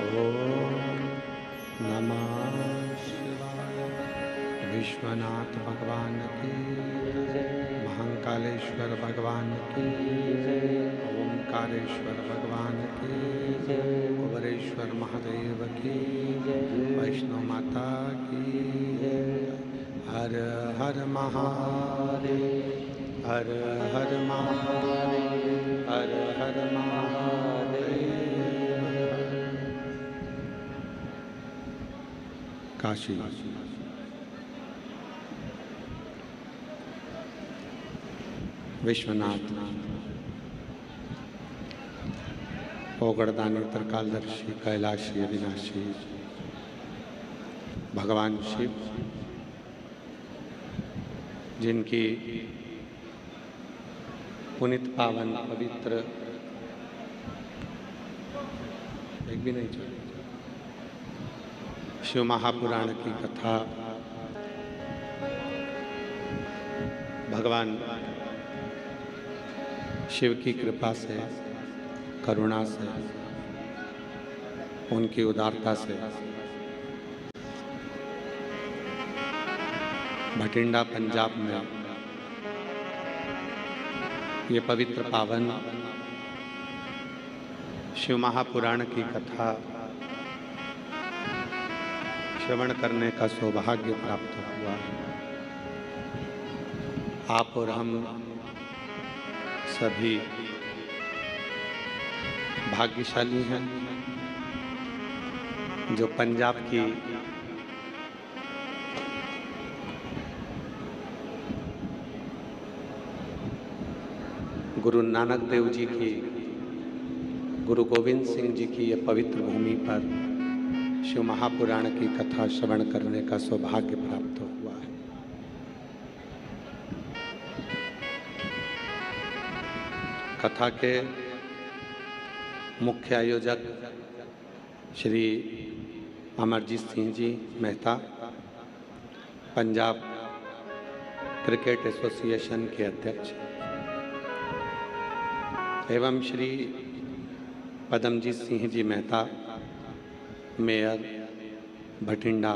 ओम नमः शिवाय। विश्वनाथ भगवान की जय, महाकालेश्वर भगवान की जय, ओमकारेश्वर भगवान की जय, कुबेरेश्वर महादेव की जय, वैष्णो माता की जय। हर हर महादेव, हर हर महादेव, हर हर महादेव। काशी विश्वनाथ ओगड़दानी त्रिकालदर्शी कैलाशी अविनाशी भगवान शिव, जिनकी पुनित पावन पवित्र एक भी नहीं चली शिव महापुराण की कथा भगवान शिव की कृपा से, करुणा से, उनकी उदारता से भटिंडा पंजाब में ये पवित्र पावन शिव महापुराण की कथा श्रवण करने का सौभाग्य प्राप्त हुआ। आप और हम सभी भाग्यशाली हैं जो पंजाब की गुरु नानक देव जी की, गुरु गोविंद सिंह जी की ये पवित्र भूमि पर शिव महापुराण की कथा श्रवण करने का सौभाग्य प्राप्त हुआ है। कथा के मुख्य आयोजक श्री अमरजीत सिंह जी मेहता, पंजाब क्रिकेट एसोसिएशन के अध्यक्ष, एवं श्री पदमजीत सिंह जी मेहता, मेयर भटिंडा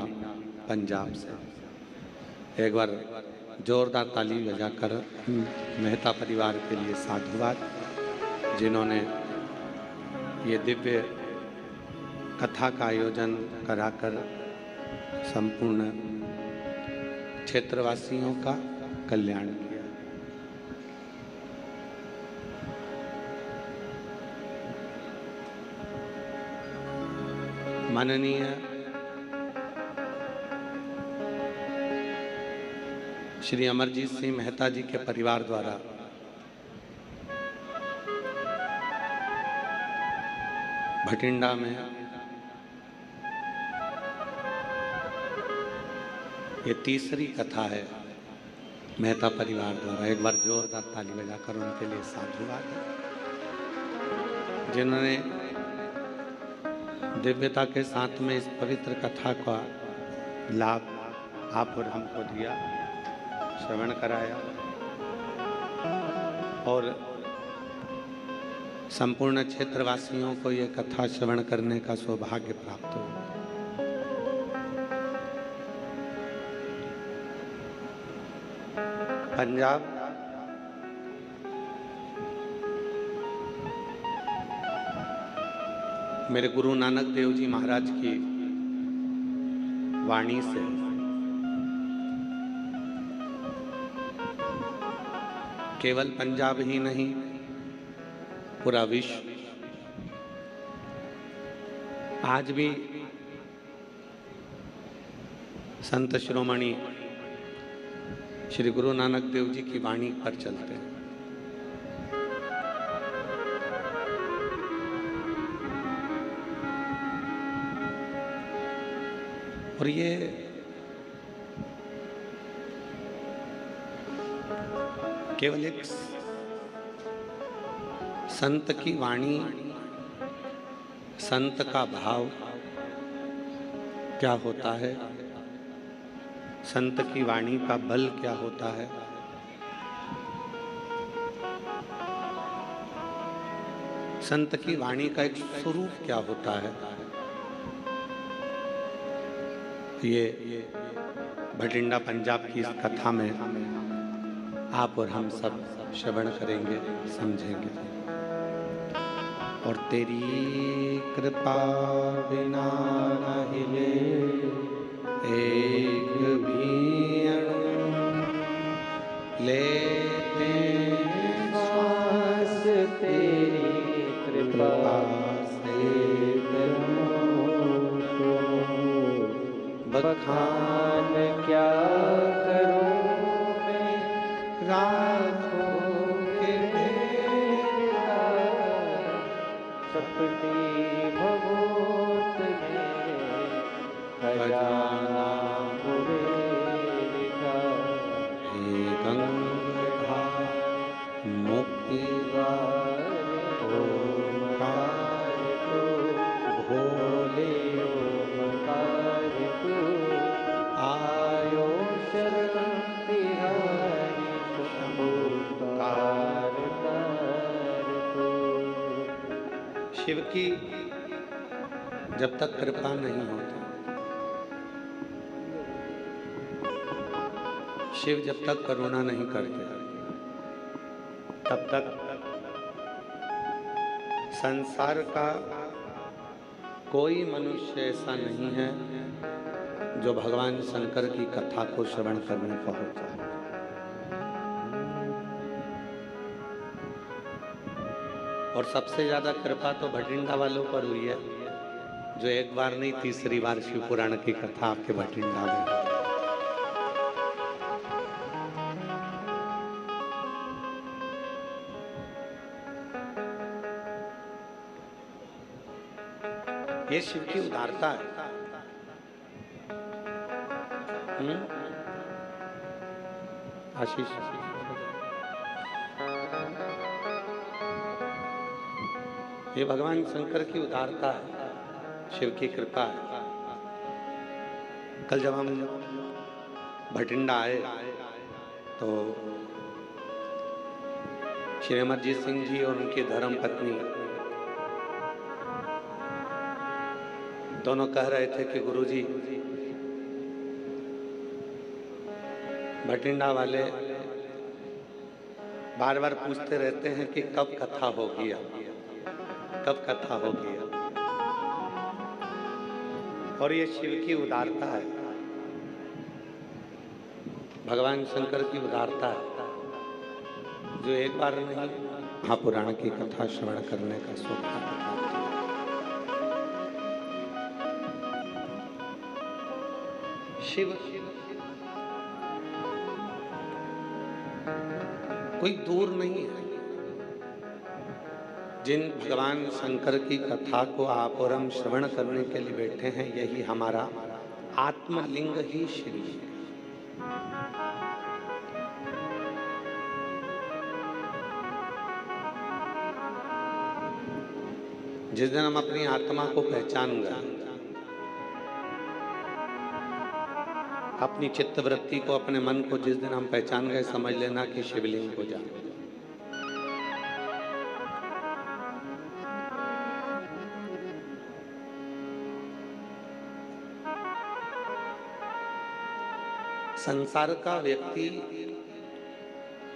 पंजाब से। एक बार जोरदार ताली बजाकर मेहता परिवार के लिए साधुवाद, जिन्होंने ये दिव्य कथा का आयोजन कराकर संपूर्ण क्षेत्रवासियों का कल्याण किया। माननीय श्री अमरजीत सिंह मेहता जी के परिवार द्वारा भटिंडा में ये तीसरी कथा है मेहता परिवार द्वारा। एक बार जोरदार ताली बजाकर उनके लिए साधुवाद, जिन्होंने दिव्यता के साथ में इस पवित्र कथा का लाभ आप और हमको दिया, श्रवण कराया और संपूर्ण क्षेत्रवासियों को ये कथा श्रवण करने का सौभाग्य प्राप्त हुआ। पंजाब मेरे गुरु नानक देव जी महाराज की वाणी से केवल पंजाब ही नहीं, पूरा विश्व आज भी संत शिरोमणि श्री गुरु नानक देव जी की वाणी पर चलते हैं। और ये केवल एक संत की वाणी, संत का भाव क्या होता है, संत की वाणी का बल क्या होता है, संत की वाणी का एक स्वरूप क्या होता है, ये भटिंडा पंजाब की इस कथा में आप और हम सब श्रवण करेंगे, समझेंगे। और तेरी कृपा बिना न हिले एक भी अणु, लेते श्वास तेरी कृपा से बखान क्या करूं मैं राखों के ढेरा, चपटी भभूत मेरे खजाना हुए लिखा। हे गंगाधर मुक्ति द्वार ओमकार को भोले ओमकार को आयो शरण तिहारी शंभु तार तार को। शिव की जब तक कृपा नहीं होती, शिव जब तक करुणा नहीं करते, तब तक संसार का कोई मनुष्य ऐसा नहीं है जो भगवान शंकर की कथा को श्रवण करने पहुंचा। और सबसे ज्यादा कृपा तो भटिंडा वालों पर हुई है, जो एक बार नहीं तीसरी बार शिव पुराण की कथा आपके भटिंडा में। ये शिव की उदारता है। आशीष, ये भगवान शंकर की उदारता है, शिव की कृपा है। कल जब हम भटिंडा आए तो श्री अमरजीत सिंह जी और उनकी धर्म पत्नी दोनों कह रहे थे कि गुरुजी, भटिंडा वाले बार बार पूछते रहते हैं कि कब कथा होगी, कब कथा होगी। और ये शिव की उदारता है, भगवान शंकर की उदारता है, जो एक बार नहीं महापुराण की कथा श्रवण करने का सौभाग्य। शिव कोई दूर नहीं है। जिन भगवान शंकर की कथा को आप और हम श्रवण करने के लिए बैठे हैं, यही हमारा आत्मलिंग ही शिव है। जिस दिन हम अपनी आत्मा को पहचान गए, अपनी चित्तवृत्ति को, अपने मन को जिस दिन हम पहचान गए, समझ लेना कि शिवलिंग हो जाए। संसार का व्यक्ति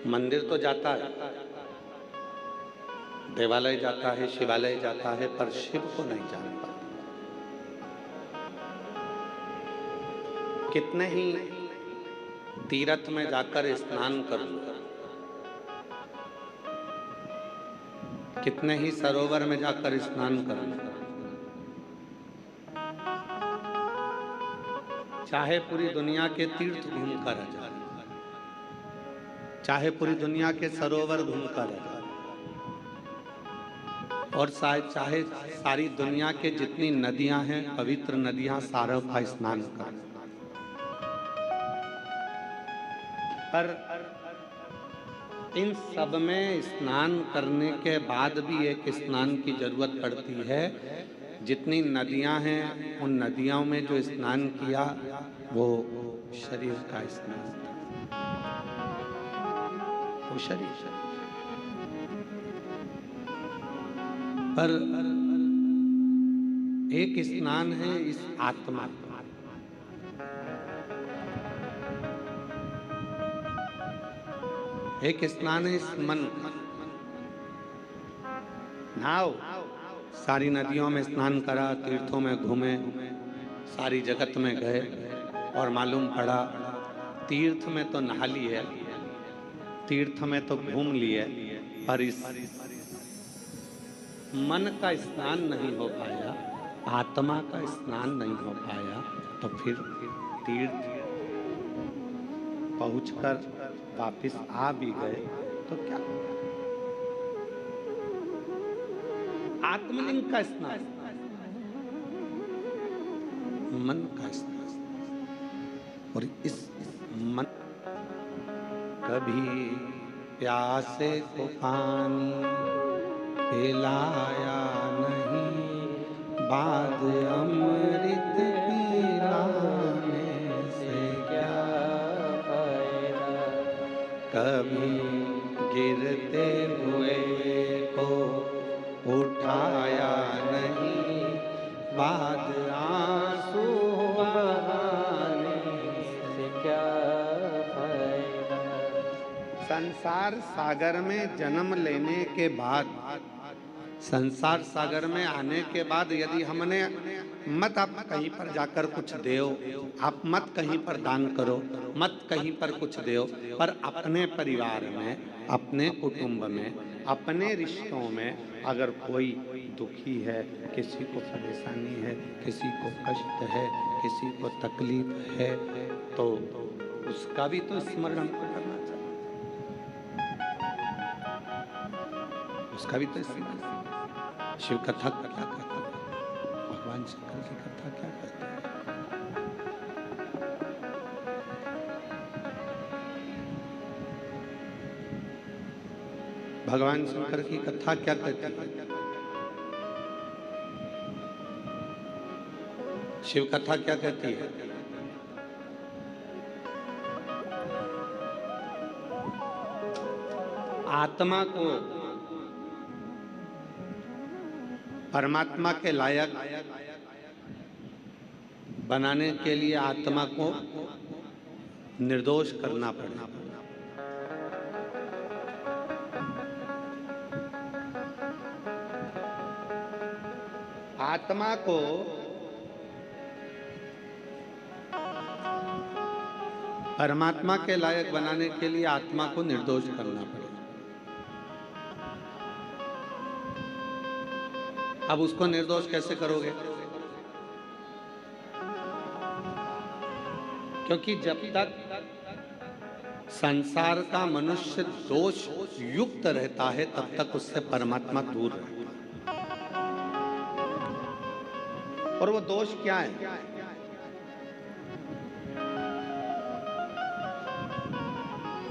मंदिर तो जाता है, देवालय जाता है, शिवालय जाता है, पर शिव को नहीं जान पाता। कितने ही तीर्थ में जाकर स्नान कर लो, कितने ही सरोवर में जाकर स्नान कर लो, चाहे पूरी दुनिया के तीर्थ घूमकर आ जाए, चाहे पूरी दुनिया के सरोवर घूमकर आ जाए, और चाहे सारी दुनिया के जितनी नदियां हैं, पवित्र नदियां, सारों का स्नान कर, पर इन सब में स्नान करने के बाद भी एक स्नान की जरूरत पड़ती है। जितनी नदियां हैं, उन नदियों में जो स्नान किया वो शरीर का स्नान था, वो शरीर। पर एक स्नान है इस आत्मा का, एक स्नान है इस मन का। नहाओ, सारी नदियों में स्नान करा, तीर्थों में घूमे, सारी जगत में गए और मालूम पड़ा तीर्थ में तो नहा लिए, तीर्थ में तो घूम लिए, पर इस मन का स्नान नहीं हो पाया, आत्मा का स्नान नहीं हो पाया। तो फिर तीर्थ पहुंचकर वापिस आ भी गए तो क्या? आत्मलिंग का स्नान, मन का स्नान। और इस मन, कभी प्यासे को पानी पिलाया नहीं, बाद अमृत पिलाने से क्या फायदा। कभी गिरते हुए को उठाया नहीं, बाद आंसू बहाने से क्या फायदा। संसार सागर में जन्म लेने के बाद, संसार सागर में आने के बाद यदि हमने मत आप कहीं पर जाकर कुछ देओ, आप मत कहीं पर दान करो, मत कहीं पर कुछ देओ, पर अपने परिवार में, अपने कुटुंब में, अपने रिश्तों में अगर कोई दुखी है, किसी को परेशानी है, किसी को कष्ट है, किसी को तकलीफ है, तो उसका भी तो स्मरण करना चाहिए, उसका भी तो स्मरण। शिव कथा क्या कहता है? भगवान शंकर की कथा क्या कहती है? भगवान शंकर की कथा क्या कहती है? शिव कथा क्या कहती है? आत्मा को परमात्मा के लायक बनाने के लिए आत्मा को निर्दोष करना पड़ेगा। आत्मा को परमात्मा के लायक बनाने के लिए आत्मा को निर्दोष करना पड़ेगा। अब उसको निर्दोष कैसे करोगे? क्योंकि जब तक संसार का मनुष्य दोष युक्त रहता है तब तक उससे परमात्मा दूर रहता है। और वो दोष क्या है?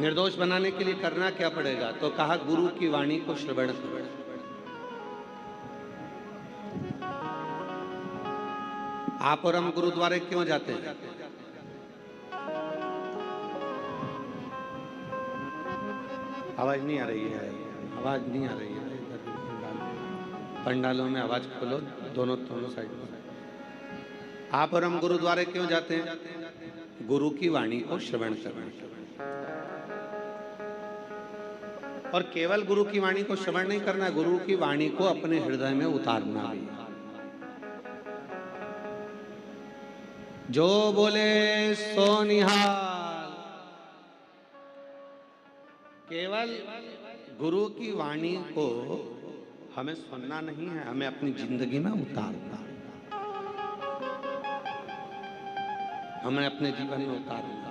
निर्दोष बनाने के लिए करना क्या पड़ेगा? तो कहा गुरु की वाणी को श्रवण करो। आप और हम गुरुद्वारे क्यों जाते हैं? आवाज नहीं आ रही है, आवाज नहीं आ रही है। पंडालों में आवाज खोलो, दोनों साइड में। आप और हम गुरुद्वारे क्यों जाते हैं? गुरु की वाणी को श्रवण करने। और केवल गुरु की वाणी को श्रवण नहीं करना, गुरु की वाणी को अपने हृदय में उतारना भी। जो बोले सो निहाल। केवल गुरु की वाणी को हमें सुनना नहीं है, हमें अपनी जिंदगी में उतारना, हमें अपने जीवन में उतारना।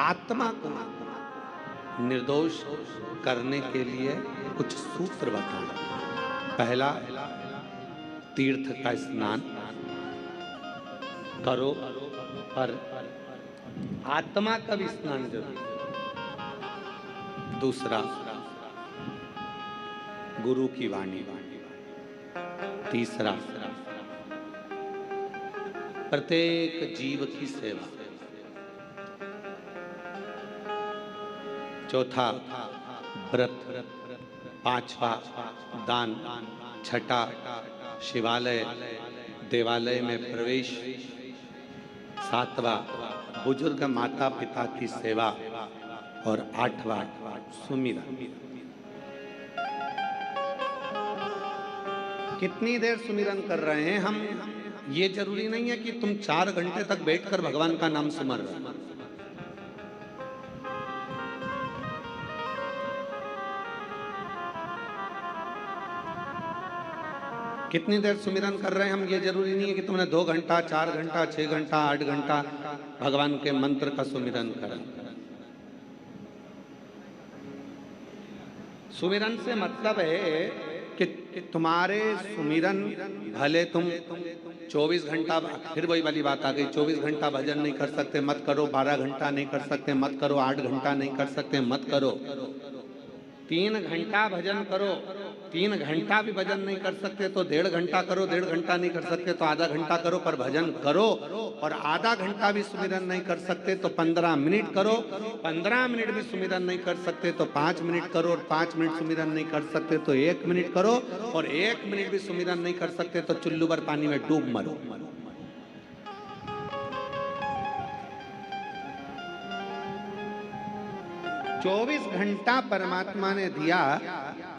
आत्मा को निर्दोष करने के लिए कुछ सूत्र बताए। पहला, तीर्थ का स्नान करो, पर आत्मा का भी स्नान जरूर। दूसरा, गुरु की वाणी। तीसरा, प्रत्येक जीव की सेवा। चौथा, व्रत। पांचवा, दान। छठा, शिवालय देवालय में प्रवेश, 7वां बुजुर्ग माता पिता की सेवा और 8वां सुमिरन। कितनी देर सुमिरन कर रहे हैं हम, ये जरूरी नहीं है कि तुम 4 घंटे तक बैठकर भगवान का नाम सुमर रहे हो। कितनी देर सुमिरन कर रहे हैं हम, ये जरूरी नहीं है कि तुमने 2 घंटा, 4 घंटा, 6 घंटा, 8 घंटा भगवान के मंत्र का सुमिरन करा। सुमिरन से मतलब है कि तुम्हारे सुमिरन, भले तुम 24 घंटा, फिर वही वाली बात आ गई, 24 घंटा भजन नहीं कर सकते मत करो, 12 घंटा नहीं कर सकते मत करो, 8 घंटा नहीं कर सकते मत करो, 3 घंटा भजन करो, 3 घंटा भी भजन नहीं कर सकते तो 1.5 घंटा करो, 1.5 घंटा नहीं कर सकते तो आधा घंटा करो, पर भजन करो। और आधा घंटा भी सुमिरन नहीं कर सकते तो 15 मिनट करो, 15 मिनट भी सुमिरन नहीं कर सकते तो 5 मिनट करो, और 5 मिनट सुमिरन नहीं कर सकते तो 1 मिनट करो, और 1 मिनट भी सुमिरन नहीं कर सकते तो चुल्लू भर पानी में डूब मरो। चौबीस घंटा परमात्मा ने दिया,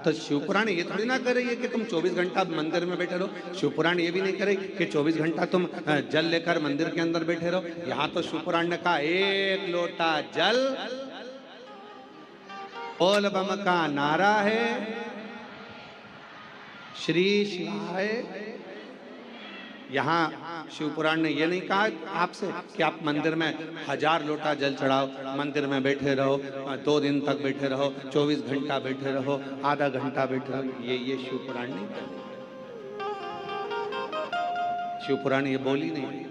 तो शिवपुराण ये थोड़ी ना करे कि तुम 24 घंटा मंदिर में बैठे रहो। शिवपुराण ये भी नहीं करे कि 24 घंटा तुम जल लेकर मंदिर के अंदर बैठे रहो। यहाँ तो शिवपुराण ने कहा 1 लोटा जल, बोल बम का नारा है, श्री शिवाय। यहाँ शिवपुराण ने ये नहीं कहा आपसे कि आप मंदिर में 1000 लोटा जल चढ़ाओ, मंदिर में बैठे रहो, 2 दिन तक बैठे रहो, 24 घंटा बैठे रहो, आधा घंटा बैठे रहो। ये शिवपुराण नहीं कहते, शिवपुराण ये बोली नहीं।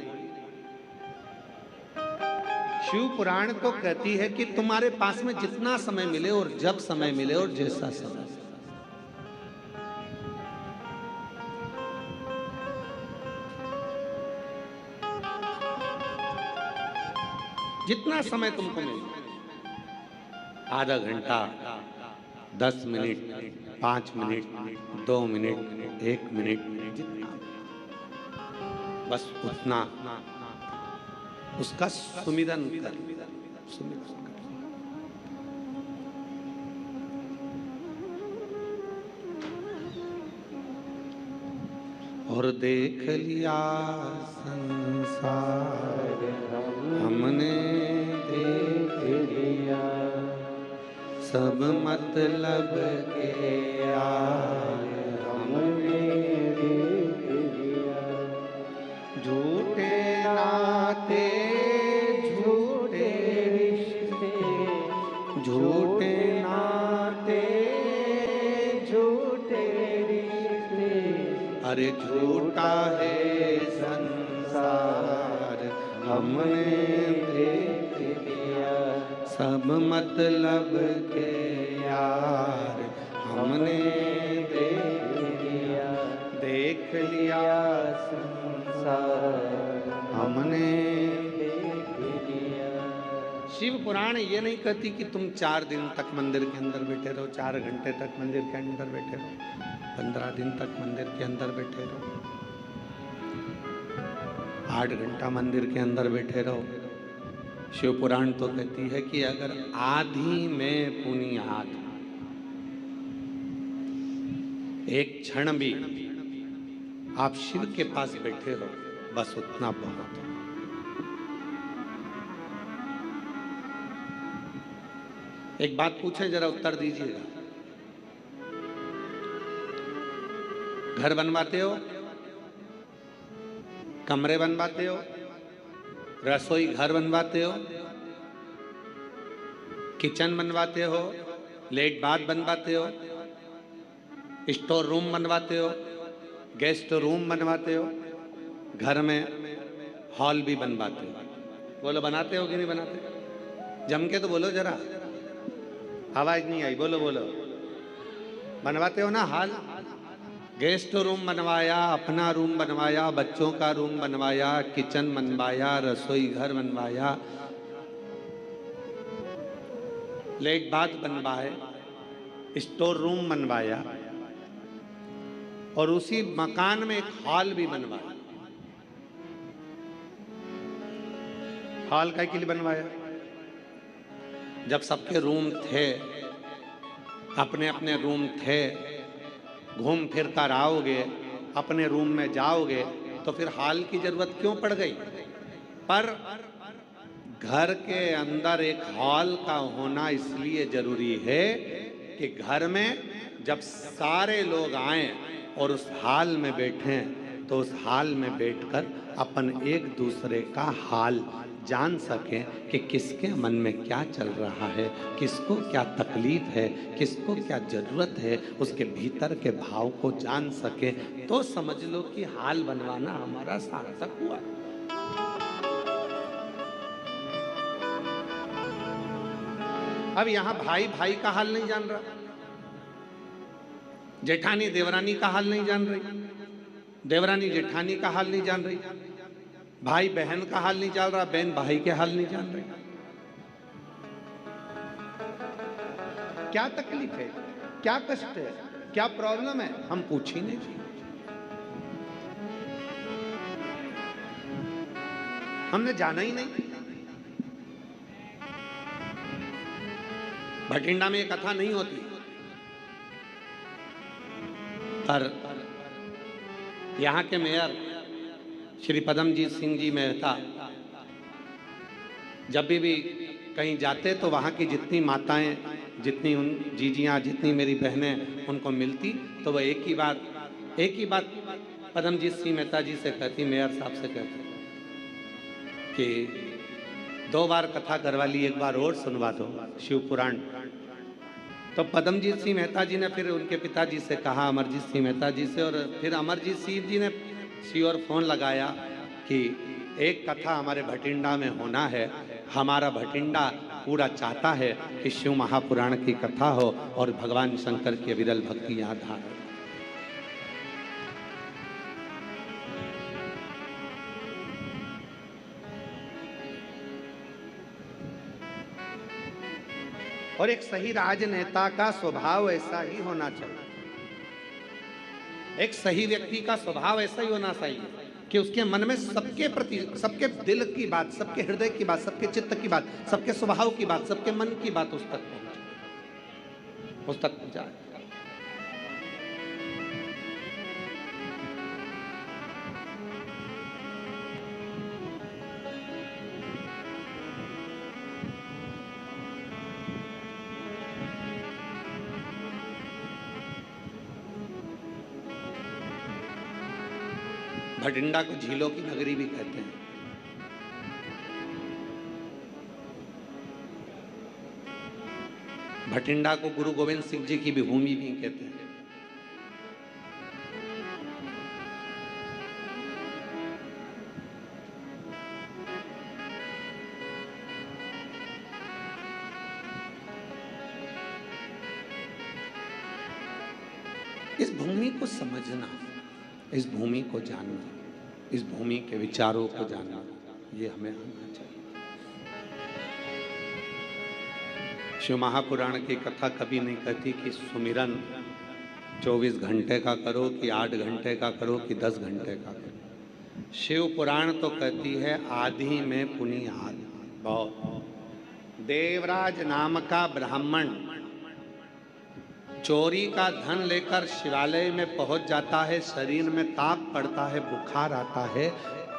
शिवपुराण तो कहती है कि तुम्हारे पास में जितना समय मिले और जब समय मिले और जैसा समय, जितना समय तुमको मिले, आधा घंटा, 10 मिनट, 5 मिनट, 2 मिनट, 1 मिनट, जितना, बस उतना उसका सुमिरन कर, सुमिरन कर। और देख लिया संसार हमने, देख लिया सब मतलब के यार हमने, देख लिया झूठे नाते, झूठे रिश्ते, झूठे नाते, झूठे रिश्ते, अरे झूठा है संसार हमने देख लिया सब मतलब के यार हमने, देख लिया संसार हमने, देख लिया। शिव पुराण ये नहीं कहती कि तुम 4 दिन तक मंदिर के अंदर बैठे रहो, 4 घंटे तक मंदिर के अंदर बैठे रहो, 15 दिन तक मंदिर के अंदर बैठे रहो, 8 घंटा मंदिर के अंदर बैठे रहो। शिव पुराण तो कहती है कि अगर आधी में पुनियाद, एक क्षण भी आप शिव के पास बैठे हो, बस उतना बहुत। एक बात पूछें, जरा उत्तर दीजिएगा। घर बनवाते हो, कमरे बनवाते हो, रसोई घर बनवाते हो, किचन बनवाते हो, लेट बाथ बनवाते हो, स्टोर रूम बनवाते हो, गेस्ट रूम बनवाते हो, घर में हॉल भी बनवाते हो। बोलो बनाते हो कि नहीं बनाते? जम के तो बोलो जरा, आवाज नहीं आई, बोलो बोलो। बनवाते हो ना हॉल? गेस्ट रूम बनवाया, अपना रूम बनवाया, बच्चों का रूम बनवाया, किचन बनवाया, रसोई घर बनवाया, लेट बाथ बनवाए, स्टोर रूम बनवाया, और उसी मकान में एक हॉल भी बनवाया। हॉल काय के लिए बनवाया? जब सबके रूम थे, अपने अपने रूम थे, घूम फिर कर आओगे, अपने रूम में जाओगे, तो फिर हॉल की जरूरत क्यों पड़ गई? पर घर के अंदर एक हॉल का होना इसलिए जरूरी है कि घर में जब सारे लोग आए और उस हॉल में बैठे, तो उस हॉल में बैठकर अपन एक दूसरे का हाल जान सकें कि किसके मन में क्या चल रहा है, किसको क्या तकलीफ है, किसको क्या जरूरत है, उसके भीतर के भाव को जान सके, तो समझ लो कि हाल बनवाना हमारा सार्थक हुआ। अब यहां भाई भाई का हाल नहीं जान रहा, जेठानी देवरानी का हाल नहीं जान रही, देवरानी जेठानी का हाल नहीं जान रही, भाई बहन का हाल नहीं जान रहा, बहन भाई के हाल नहीं जान रही। क्या तकलीफ है, क्या कष्ट है, क्या प्रॉब्लम है, हम पूछ ही नहीं। हमने जाना ही नहीं। भटिंडा में ये कथा नहीं होती, पर यहाँ के मेयर श्री पदमजीत सिंह जी मेहता जब भी कहीं जाते तो वहाँ की जितनी माताएं, जितनी उन जीजियाँ, जितनी मेरी बहनें उनको मिलती, तो वह एक ही बात पदमजीत सिंह मेहता जी से कहती, मेयर साहब से कहती कि 2 बार कथा करवा ली, एक बार और सुनवा दो शिव पुराण। तो पदमजीत सिंह मेहता जी ने फिर उनके पिताजी से कहा, अमरजीत सिंह मेहता जी से, और फिर अमरजीत सिंह जी ने और फोन लगाया कि एक कथा हमारे भटिंडा में होना है, हमारा भटिंडा पूरा चाहता है कि शिव महापुराण की कथा हो और भगवान शंकर की अविरल भक्ति याद आए। और एक सही राजनेता का स्वभाव ऐसा ही होना चाहिए, एक सही व्यक्ति का स्वभाव ऐसा ही होना चाहिए कि उसके मन में सबके प्रति, सबके दिल की बात, सबके हृदय की बात, सबके चित्त की बात, सबके स्वभाव की बात, सबके मन की बात उस तक पहुंचे। भटिंडा को झीलों की नगरी भी कहते हैं। भटिंडा को गुरु गोविंद सिंह जी की भी भूमि भी कहते हैं। इस भूमि को समझना, इस भूमि को जानना, इस भूमि के विचारों को जानना, ये हमें आना चाहिए। शिव महापुराण की कथा कभी नहीं कहती कि सुमिरन 24 घंटे का करो कि 8 घंटे का करो कि 10 घंटे का करो। शिव पुराण तो कहती है आदि में पुनिहाल। बहुत देवराज नाम का ब्राह्मण चोरी का धन लेकर शिवालय में पहुंच जाता है, शरीर में ताप पड़ता है, बुखार आता है,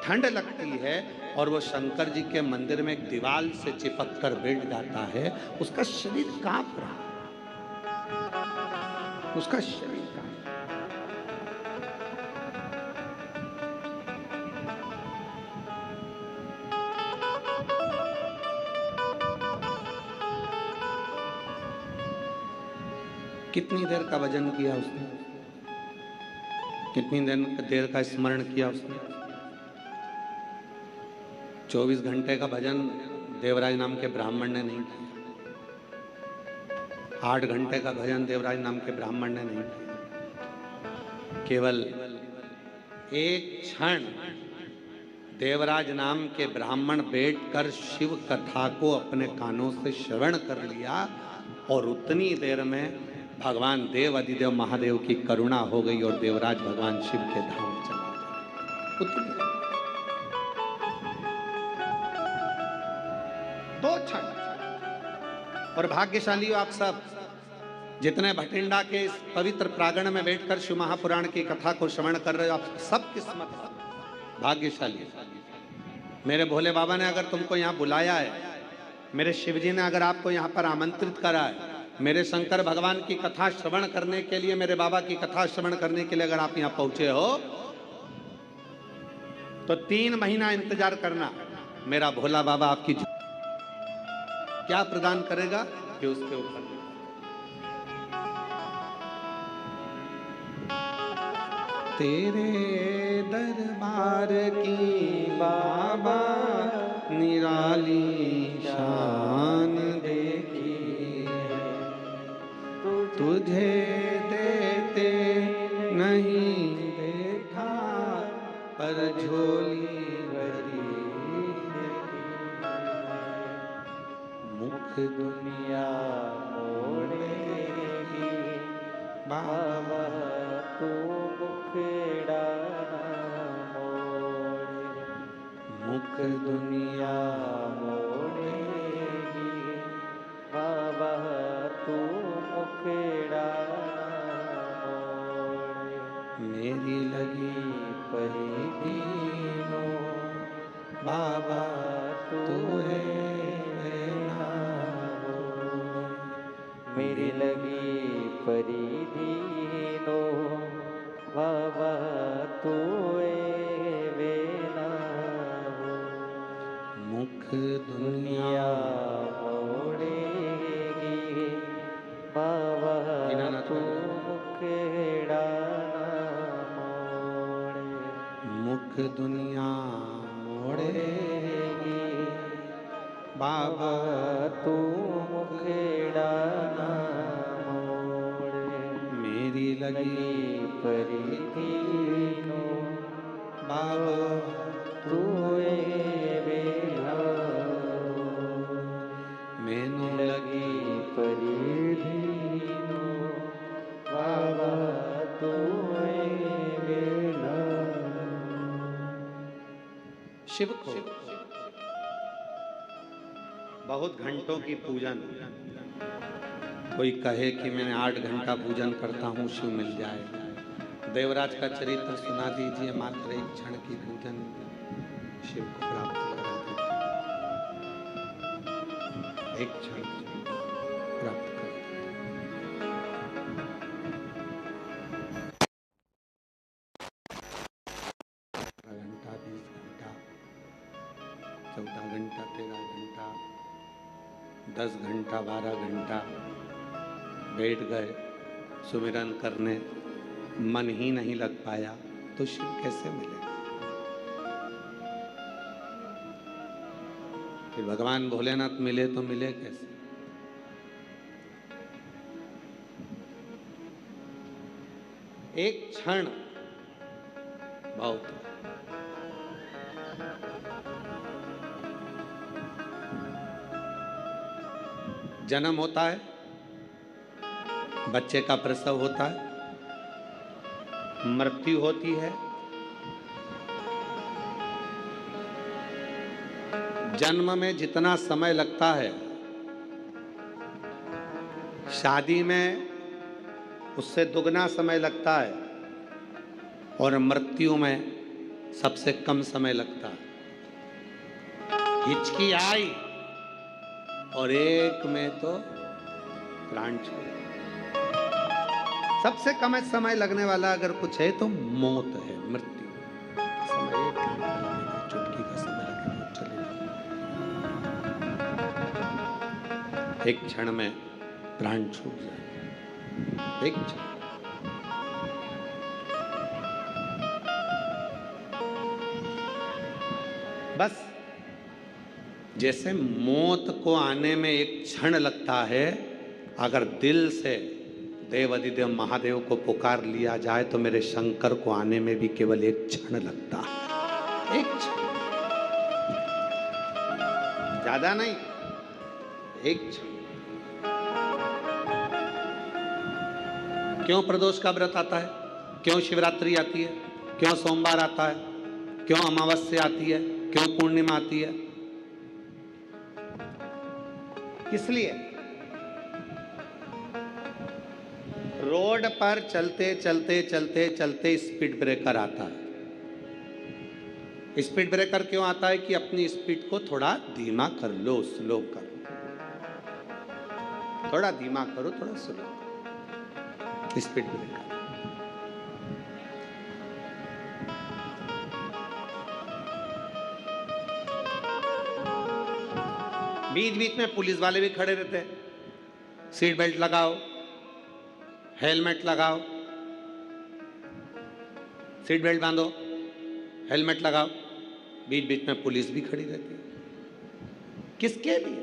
ठंड लगती है, और वो शंकर जी के मंदिर में एक दीवार से चिपक कर बैठ जाता है। उसका शरीर कांप रहा, उसका शरीर कांप। कितनी देर का भजन किया उसने, कितनी देर का स्मरण किया उसने। 24 घंटे का भजन देवराज नाम के ब्राह्मण ने नहीं किया, 8 घंटे का भजन देवराज नाम के ब्राह्मण ने नहीं किया। केवल एक क्षण देवराज नाम के ब्राह्मण बैठकर शिव कथा को अपने कानों से श्रवण कर लिया, और उतनी देर में भगवान देव अधिदेव महादेव की करुणा हो गई और देवराज भगवान शिव के धाम चला गया। और भाग्यशाली हो आप सब जितने भटिंडा के इस पवित्र प्रांगण में बैठकर शिव महापुराण की कथा को श्रवण कर रहे हो। आप सब किस्मत भाग्यशाली। मेरे भोले बाबा ने अगर तुमको यहाँ बुलाया है, मेरे शिव जी ने अगर आपको यहाँ पर आमंत्रित करा है, मेरे शंकर भगवान की कथा श्रवण करने के लिए, मेरे बाबा की कथा श्रवण करने के लिए अगर आप यहाँ पहुंचे हो तो 3 महीना इंतजार करना। मेरा भोला बाबा आपकी क्या प्रदान करेगा कि उसके ऊपर तेरे दरबार की बाबा निराली शान देखी है, तुझे देते नहीं देखा पर झोली भरी मुख दुनिया मोड़ेगी बाबा तू मुखड़ा मोड़े, मुख दुनिया मोड़ेगी बाबा तू मुखड़ा मोड़े। मेरी लगी परी दीनों बाबा तू है ना वो, मेरी लगी परी दीनों बाबा तू वे ना हो। मुख दुनिया मोड़ेगी बाबा तू मुखड़ा मोड़े, मुख दुनिया मोड़ेगी बाबा तू मुखड़ा मोड़े। मेरी लगी परी दीनों बाबा तू बेला, मैनू लगी परी दीनों बाबा तू बेला। शिव को बहुत घंटों की पूजन, कोई कहे कि मैंने 8 घंटा पूजन करता हूँ शिव मिल जाए। देवराज का चरित्र सुना दीजिए, मात्र 1 क्षण की पूजन शिव को प्राप्त करा देते, 1 क्षण प्राप्त कर घंटा 20 घंटा 14 घंटा 13 घंटा 10 घंटा 12 घंटा बैठ गए सुमिरन करने, मन ही नहीं लग पाया तो शिव कैसे मिले? फिर भगवान भोलेनाथ मिले तो मिले कैसे? एक क्षण बहुत। जन्म होता है, बच्चे का प्रसव होता है, मृत्यु होती है, जन्म में जितना समय लगता है शादी में उससे दुगना समय लगता है, और मृत्यु में सबसे कम समय लगता है। हिचकी आई और एक में तो प्राण छोड़े। सबसे कम समय लगने वाला अगर कुछ है तो मौत है, मृत्यु। समय 1 घंटा लगेगा, चुटकी का समय लगेगा, चलेगा। एक क्षण में प्राण छूट जाए, एक क्षण। बस जैसे मौत को आने में 1 क्षण लगता है, अगर दिल से देव अधिदेव महादेव को पुकार लिया जाए तो मेरे शंकर को आने में भी केवल 1 क्षण लगता है, 1 क्षण, ज्यादा नहीं, 1 क्षण। क्यों प्रदोष का व्रत आता है? क्यों शिवरात्रि आती है? क्यों सोमवार आता है? क्यों अमावस्या आती है? क्यों पूर्णिमा आती है? इसलिए रोड पर चलते चलते चलते चलते स्पीड ब्रेकर आता है। स्पीड ब्रेकर क्यों आता है? कि अपनी स्पीड को थोड़ा धीमा कर लो, स्लो करो, थोड़ा धीमा करो, थोड़ा स्लो करो। स्पीड ब्रेकर बीच बीच में पुलिस वाले भी खड़े रहते हैं। सीट बेल्ट लगाओ, हेलमेट लगाओ, सीट बेल्ट बांधो, हेलमेट लगाओ। बीच बीच में पुलिस भी खड़ी रहती है। किसके लिए?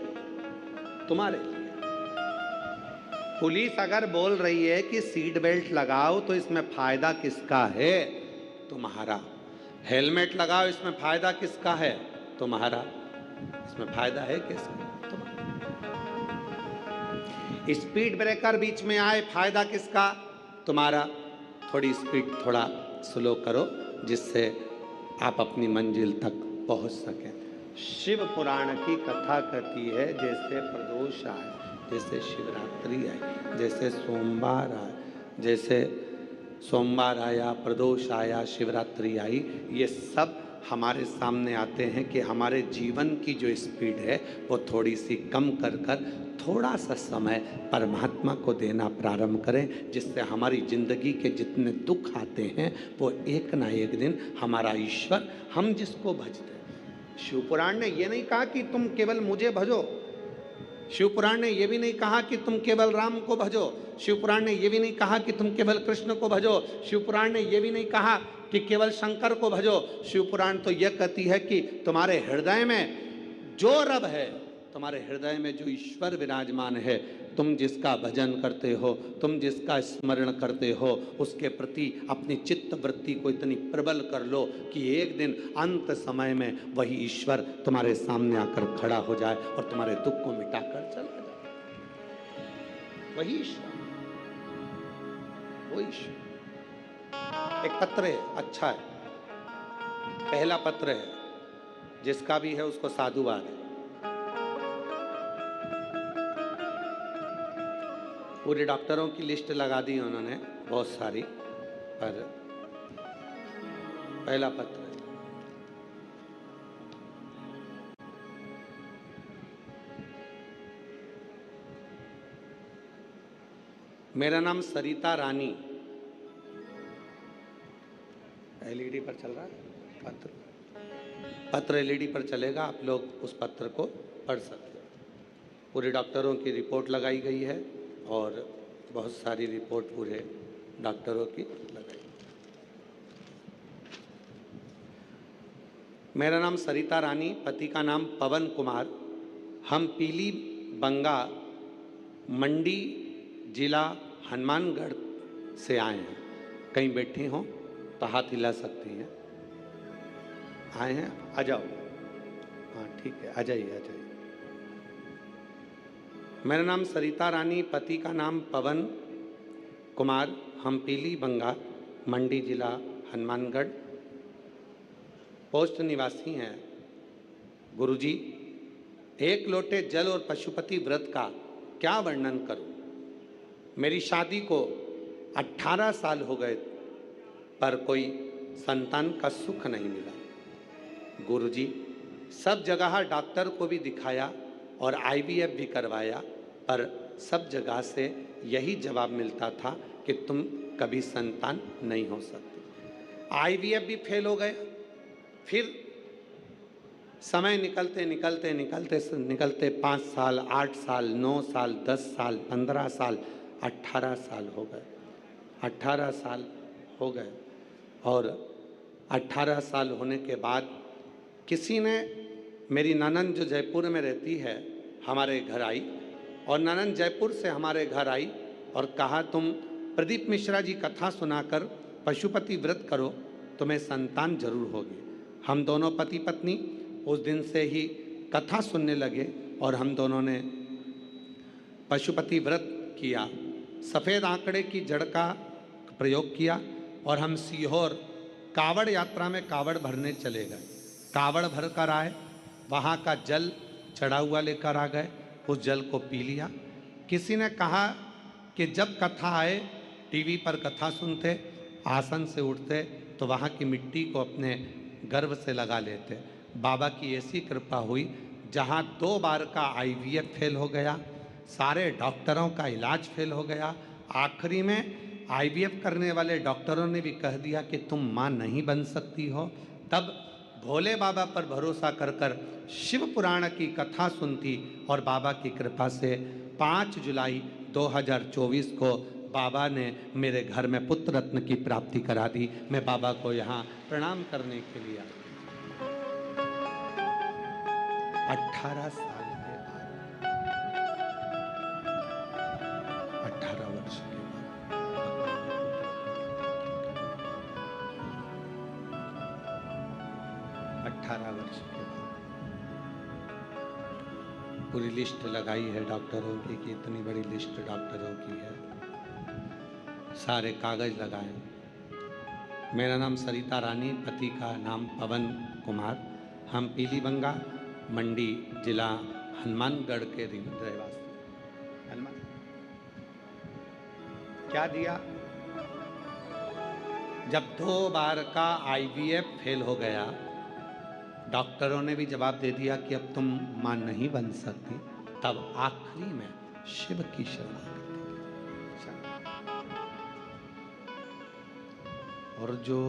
तुम्हारे लिए। पुलिस अगर बोल रही है कि सीट बेल्ट लगाओ तो इसमें फायदा किसका है? तुम्हारा। हेलमेट लगाओ, इसमें फायदा किसका है? तुम्हारा। इसमें फायदा है किसका? तुम्हारा। स्पीड ब्रेकर बीच में आए, फायदा किसका? तुम्हारा। थोड़ी स्पीड थोड़ा स्लो करो जिससे आप अपनी मंजिल तक पहुंच सकें। शिव पुराण की कथा कहती है जैसे प्रदोष आए, जैसे शिवरात्रि आई, जैसे सोमवार आए, जैसे सोमवार आया, प्रदोष आया, शिवरात्रि आई, ये सब हमारे सामने आते हैं कि हमारे जीवन की जो स्पीड है वो थोड़ी सी कम कर कर थोड़ा सा समय परमात्मा को देना प्रारंभ करें, जिससे हमारी ज़िंदगी के जितने दुख आते हैं वो एक ना एक दिन हमारा ईश्वर, हम जिसको भजते हैं। शिवपुराण ने ये नहीं कहा कि तुम केवल मुझे भजो, शिवपुराण ने यह भी नहीं कहा कि तुम केवल राम को भजो, शिवपुराण ने यह भी नहीं कहा कि तुम केवल कृष्ण को भजो, शिवपुराण ने यह भी नहीं कहा कि केवल शंकर को भजो। शिवपुराण तो यह कहती है कि तुम्हारे हृदय में जो रब है, तुम्हारे हृदय में जो ईश्वर विराजमान है, तुम जिसका भजन करते हो, तुम जिसका स्मरण करते हो, उसके प्रति अपनी चित्त वृत्ति को इतनी प्रबल कर लो कि एक दिन अंत समय में वही ईश्वर तुम्हारे सामने आकर खड़ा हो जाए और तुम्हारे दुख को मिटाकर चला जाए। वही ईश्वर, वो ईश्वर। एक पत्र है, अच्छा है, पहला पत्र है, जिसका भी है उसको साधुवाद है। पूरे डॉक्टरों की लिस्ट लगा दी उन्होंने बहुत सारी, पर पहला पत्र है। मेरा नाम सरिता रानी। एलईडी पर चल रहा है पत्र एलईडी पर चलेगा, आप लोग उस पत्र को पढ़ सकते हो। पूरे डॉक्टरों की रिपोर्ट लगाई गई है और बहुत सारी रिपोर्ट पूरे डॉक्टरों की लगाई। मेरा नाम सरिता रानी, पति का नाम पवन कुमार। हम पीली बंगा मंडी जिला हनुमानगढ़ से आए हैं। कहीं बैठे हों तो हाथ हिला सकती हैं। आए हैं, आ जाओ। हाँ ठीक है, आ जाइए आ जाइए। मेरा नाम सरिता रानी, पति का नाम पवन कुमार। हम पीली बंगा मंडी जिला हनुमानगढ़ पोस्ट निवासी हैं। गुरुजी, एक लोटे जल और पशुपति व्रत का क्या वर्णन करूं? मेरी शादी को 18 साल हो गए पर कोई संतान का सुख नहीं मिला। गुरुजी, सब जगह डॉक्टर को भी दिखाया और आईवीएफ भी करवाया, पर सब जगह से यही जवाब मिलता था कि तुम कभी संतान नहीं हो सकते। आईवीएफ भी फेल हो गए। फिर समय निकलते निकलते निकलते निकलते 5 साल, 8 साल, 9 साल, 10 साल, 15 साल, 18 साल हो गए। 18 साल हो गए और 18 साल होने के बाद किसी ने, मेरी ननंद जो जयपुर में रहती है, हमारे घर आई और ननंद जयपुर से हमारे घर आई और कहा तुम प्रदीप मिश्रा जी कथा सुनाकर पशुपति व्रत करो, तुम्हें संतान जरूर होगी। हम दोनों पति पत्नी उस दिन से ही कथा सुनने लगे और हम दोनों ने पशुपति व्रत किया। सफ़ेद आंकड़े की जड़ का प्रयोग किया और हम सीहोर कावड़ यात्रा में कावड़ भरने चले गए। कावड़ भर कर आए, वहाँ का जल चढ़ा हुआ लेकर आ गए, उस जल को पी लिया। किसी ने कहा कि जब कथा आए टीवी पर कथा सुनते, आसन से उठते तो वहाँ की मिट्टी को अपने गर्भ से लगा लेते। बाबा की ऐसी कृपा हुई, जहाँ 2 बार का IVF फेल हो गया, सारे डॉक्टरों का इलाज फेल हो गया, आखिरी में IVF करने वाले डॉक्टरों ने भी कह दिया कि तुम माँ नहीं बन सकती हो। तब भोले बाबा पर भरोसा कर कर शिव पुराण की कथा सुनती और बाबा की कृपा से 5 जुलाई 2024 को बाबा ने मेरे घर में पुत्र रत्न की प्राप्ति करा दी। मैं बाबा को यहाँ प्रणाम करने के लिए आया। 18 साल के बाद, 18 वर्ष के बाद, 18 वर्ष के बाद पूरी लिस्ट लगाई है डॉक्टरों की कि इतनी बड़ी लिस्ट डॉक्टरों की है, सारे कागज लगाए। मेरा नाम सरिता रानी, पति का नाम पवन कुमार। हम पीलीबंगा मंडी जिला हनुमानगढ़ के रहवासी। हनुमान क्या दिया? जब 2 बार का IVF फेल हो गया, डॉक्टरों ने भी जवाब दे दिया कि अब तुम मां नहीं बन सकती, तब आखिरी में शिव की शरणागति। और जो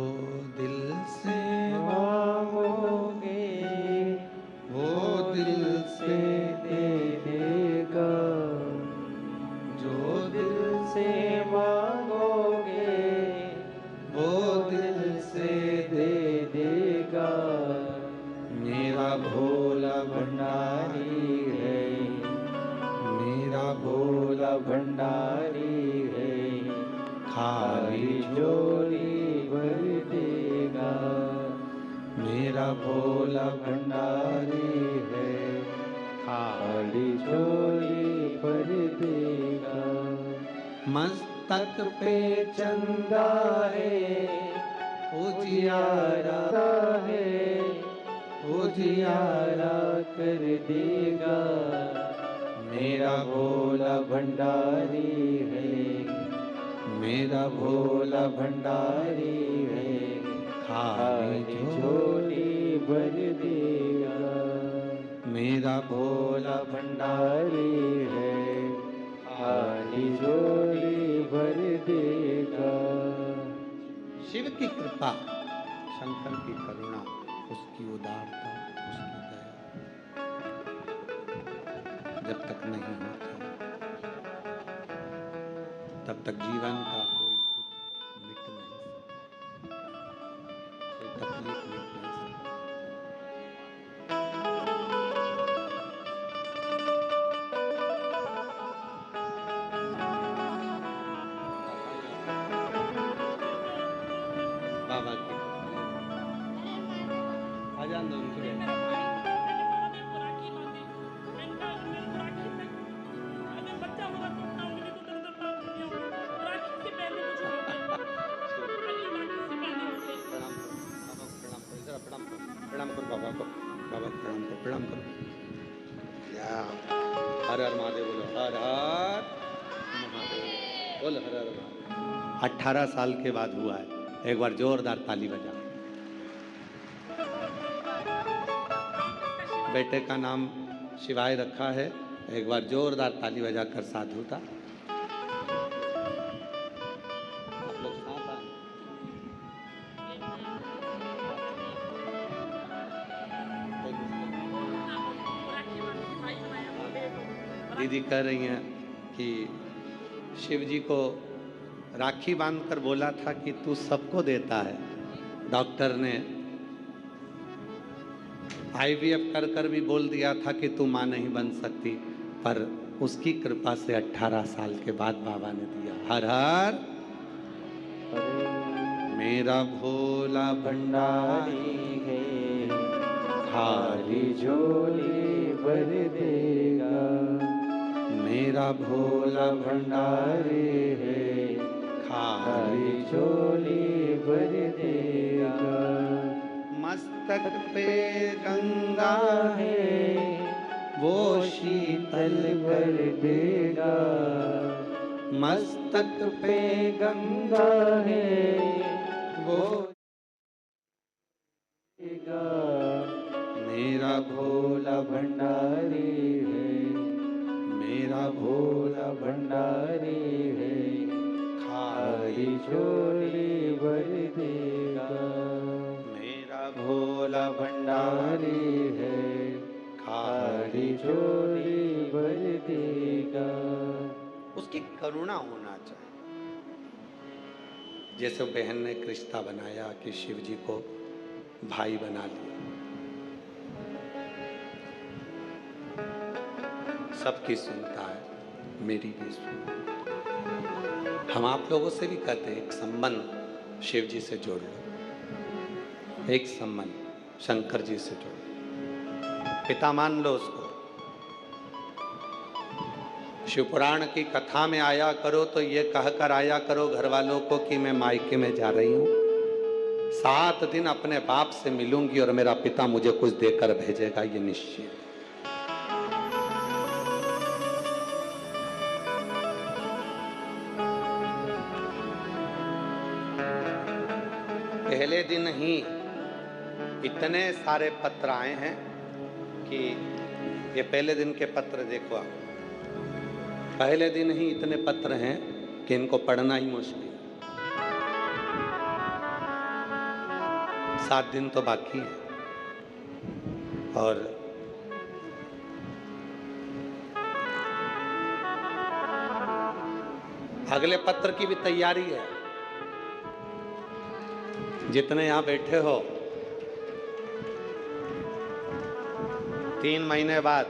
दिल से मांगोगे वो दिल से दे देगा, जो दिल से मांगोगे वो दिल से दे देगा। मेरा भोला भंडारी है, मेरा भोला भंडारी है, खाली झोली भर देगा। मेरा भोला भंडारी है, खाली झोली भर देगा। मस्तक पे चंदा है, उजियारा है, उजियारा कर देगा। मेरा भोला भंडारी है, मेरा भोला भंडारी है, खाली झोली भर देगा। मेरा भोला भंडारी है, खाली झोली भर देगा। शिव की कृपा, शंकर की करुणा, उसकी उदारता, उसकी दया जब तक नहीं होता तब तक जीवन का कोई दुख मिट नहीं सकता, कोई तकलीफ मिट नहीं सकती। बाबा की आजान दो उनके। प्रणाम करो बाबा को, बाबा को प्रणाम करो। या हर हर महादेव बोलो, हर हर महादेव बोलो, हर हर महादेव। 18 साल के बाद हुआ है। एक बार जोरदार ताली बजा। बेटे का नाम शिवाय रखा है, एक बार जोरदार ताली बजाकर साधुता। आप लोग साथ आए। दीदी कह रही हैं कि शिव जी को राखी बांधकर बोला था कि तू सबको देता है। डॉक्टर ने IVF कर कर भी बोल दिया था कि तू मां नहीं बन सकती, पर उसकी कृपा से 18 साल के बाद बाबा ने दिया। हर हर मेरा भोला भंडारी है, खाली झोली भर देगा। मेरा भोला भंडारी है, खाली झोली भर देगा। मस्तक पे गंगा है, वो शीतल कर देगा। मस्तक पे गंगा है वो देगा। मेरा भोला भंडारी है, मेरा भोला भंडारी है, खाली झोली भर देगा। मेरा भोला भंडारी है, खाली झोली भर देगा। उसकी करुणा होना चाहिए। जैसे बहन ने एक रिश्ता बनाया कि शिव जी को भाई बना लिया, सबकी सुनता है, मेरी भी सुनता। हम आप लोगों से भी कहते हैं एक संबंध शिव जी से जोड़ लो, एक संबंध शंकर जी से जोड़ लो, पिता मान लो उसको। शिव पुराण की कथा में आया करो तो ये कहकर आया करो घर वालों को कि मैं मायके में जा रही हूँ, 7 दिन अपने बाप से मिलूंगी और मेरा पिता मुझे कुछ देकर भेजेगा, ये निश्चित। पहले दिन ही इतने सारे पत्र आए हैं कि ये पहले दिन के पत्र देखो आप, पहले दिन ही इतने पत्र हैं कि इनको पढ़ना ही मुश्किल। 7 दिन तो बाकी है और अगले पत्र की भी तैयारी है। जितने यहां बैठे हो 3 महीने बाद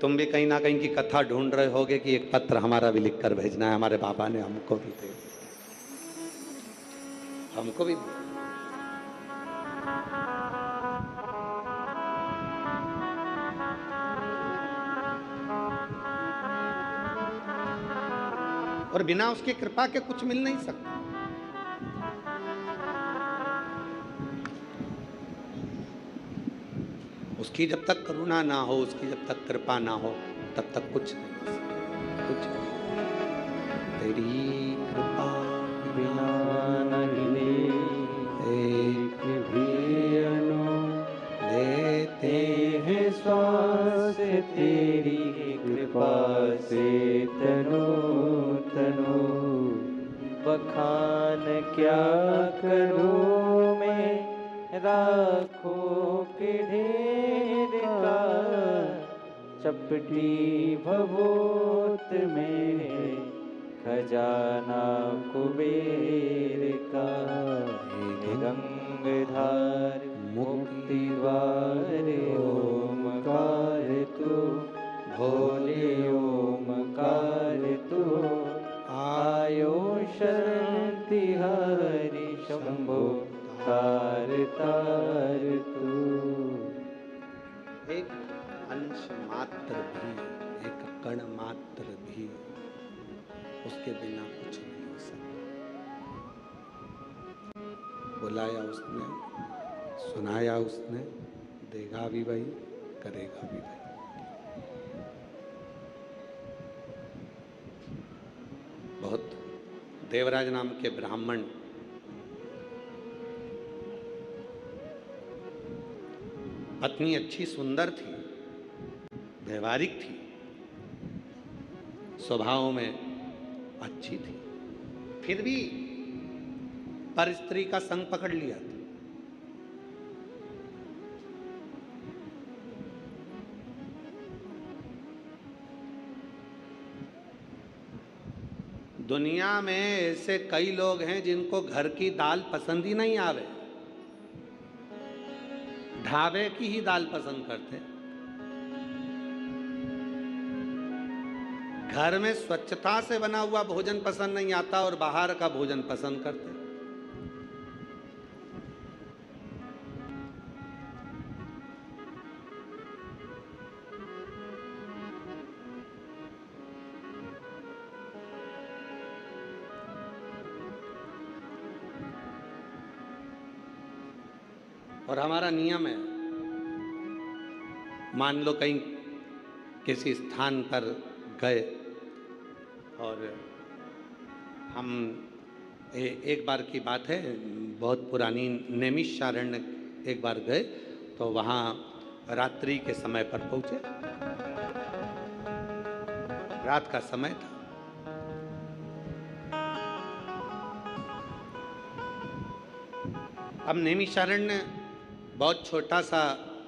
तुम भी कहीं ना कहीं की कथा ढूंढ रहे होगे कि एक पत्र हमारा भी लिख कर भेजना है, हमारे बाबा ने हमको भी दे, हमको भी दे। और बिना उसकी कृपा के कुछ मिल नहीं सकता। उसकी जब तक करुणा ना हो, उसकी जब तक कृपा ना हो, तब तक कुछ नहीं हो सकता, कुछ नहीं। तेरी कृपा बिना नहीं एक भी अनु लेते हैं श्वास, तेरी कृपा से तनु तनु। बखान क्या करूं मैं राखों के ढेर का, चपटी भभूत में खजाना कुबेर का। गंगाधार मुक्ति द्वार ओमकार तू, भोले ओमकार तू। आयो शरण तिहारी शंभो तार तार तू। एक अंश मात्र भी, एक कण मात्र भी उसके बिना कुछ नहीं हो सकता। बुलाया उसने, सुनाया उसने, देगा भी भाई, करेगा भी भाई। बहुत देवराज नाम के ब्राह्मण पत्नी अच्छी सुंदर थी, व्यवहारिक थी, स्वभाव में अच्छी थी, फिर भी पर स्त्री का संग पकड़ लिया था। दुनिया में ऐसे कई लोग हैं जिनको घर की दाल पसंद ही नहीं आवे, ढाबे की ही दाल पसंद करते। घर में स्वच्छता से बना हुआ भोजन पसंद नहीं आता और बाहर का भोजन पसंद करते। और हमारा नियम है, मान लो कहीं किसी स्थान पर गए और हम एक बार की बात है, बहुत पुरानी नैमिषारण्य एक बार गए तो वहाँ रात्रि के समय पर पहुँचे, रात का समय था। अब नैमिषारण्य बहुत छोटा सा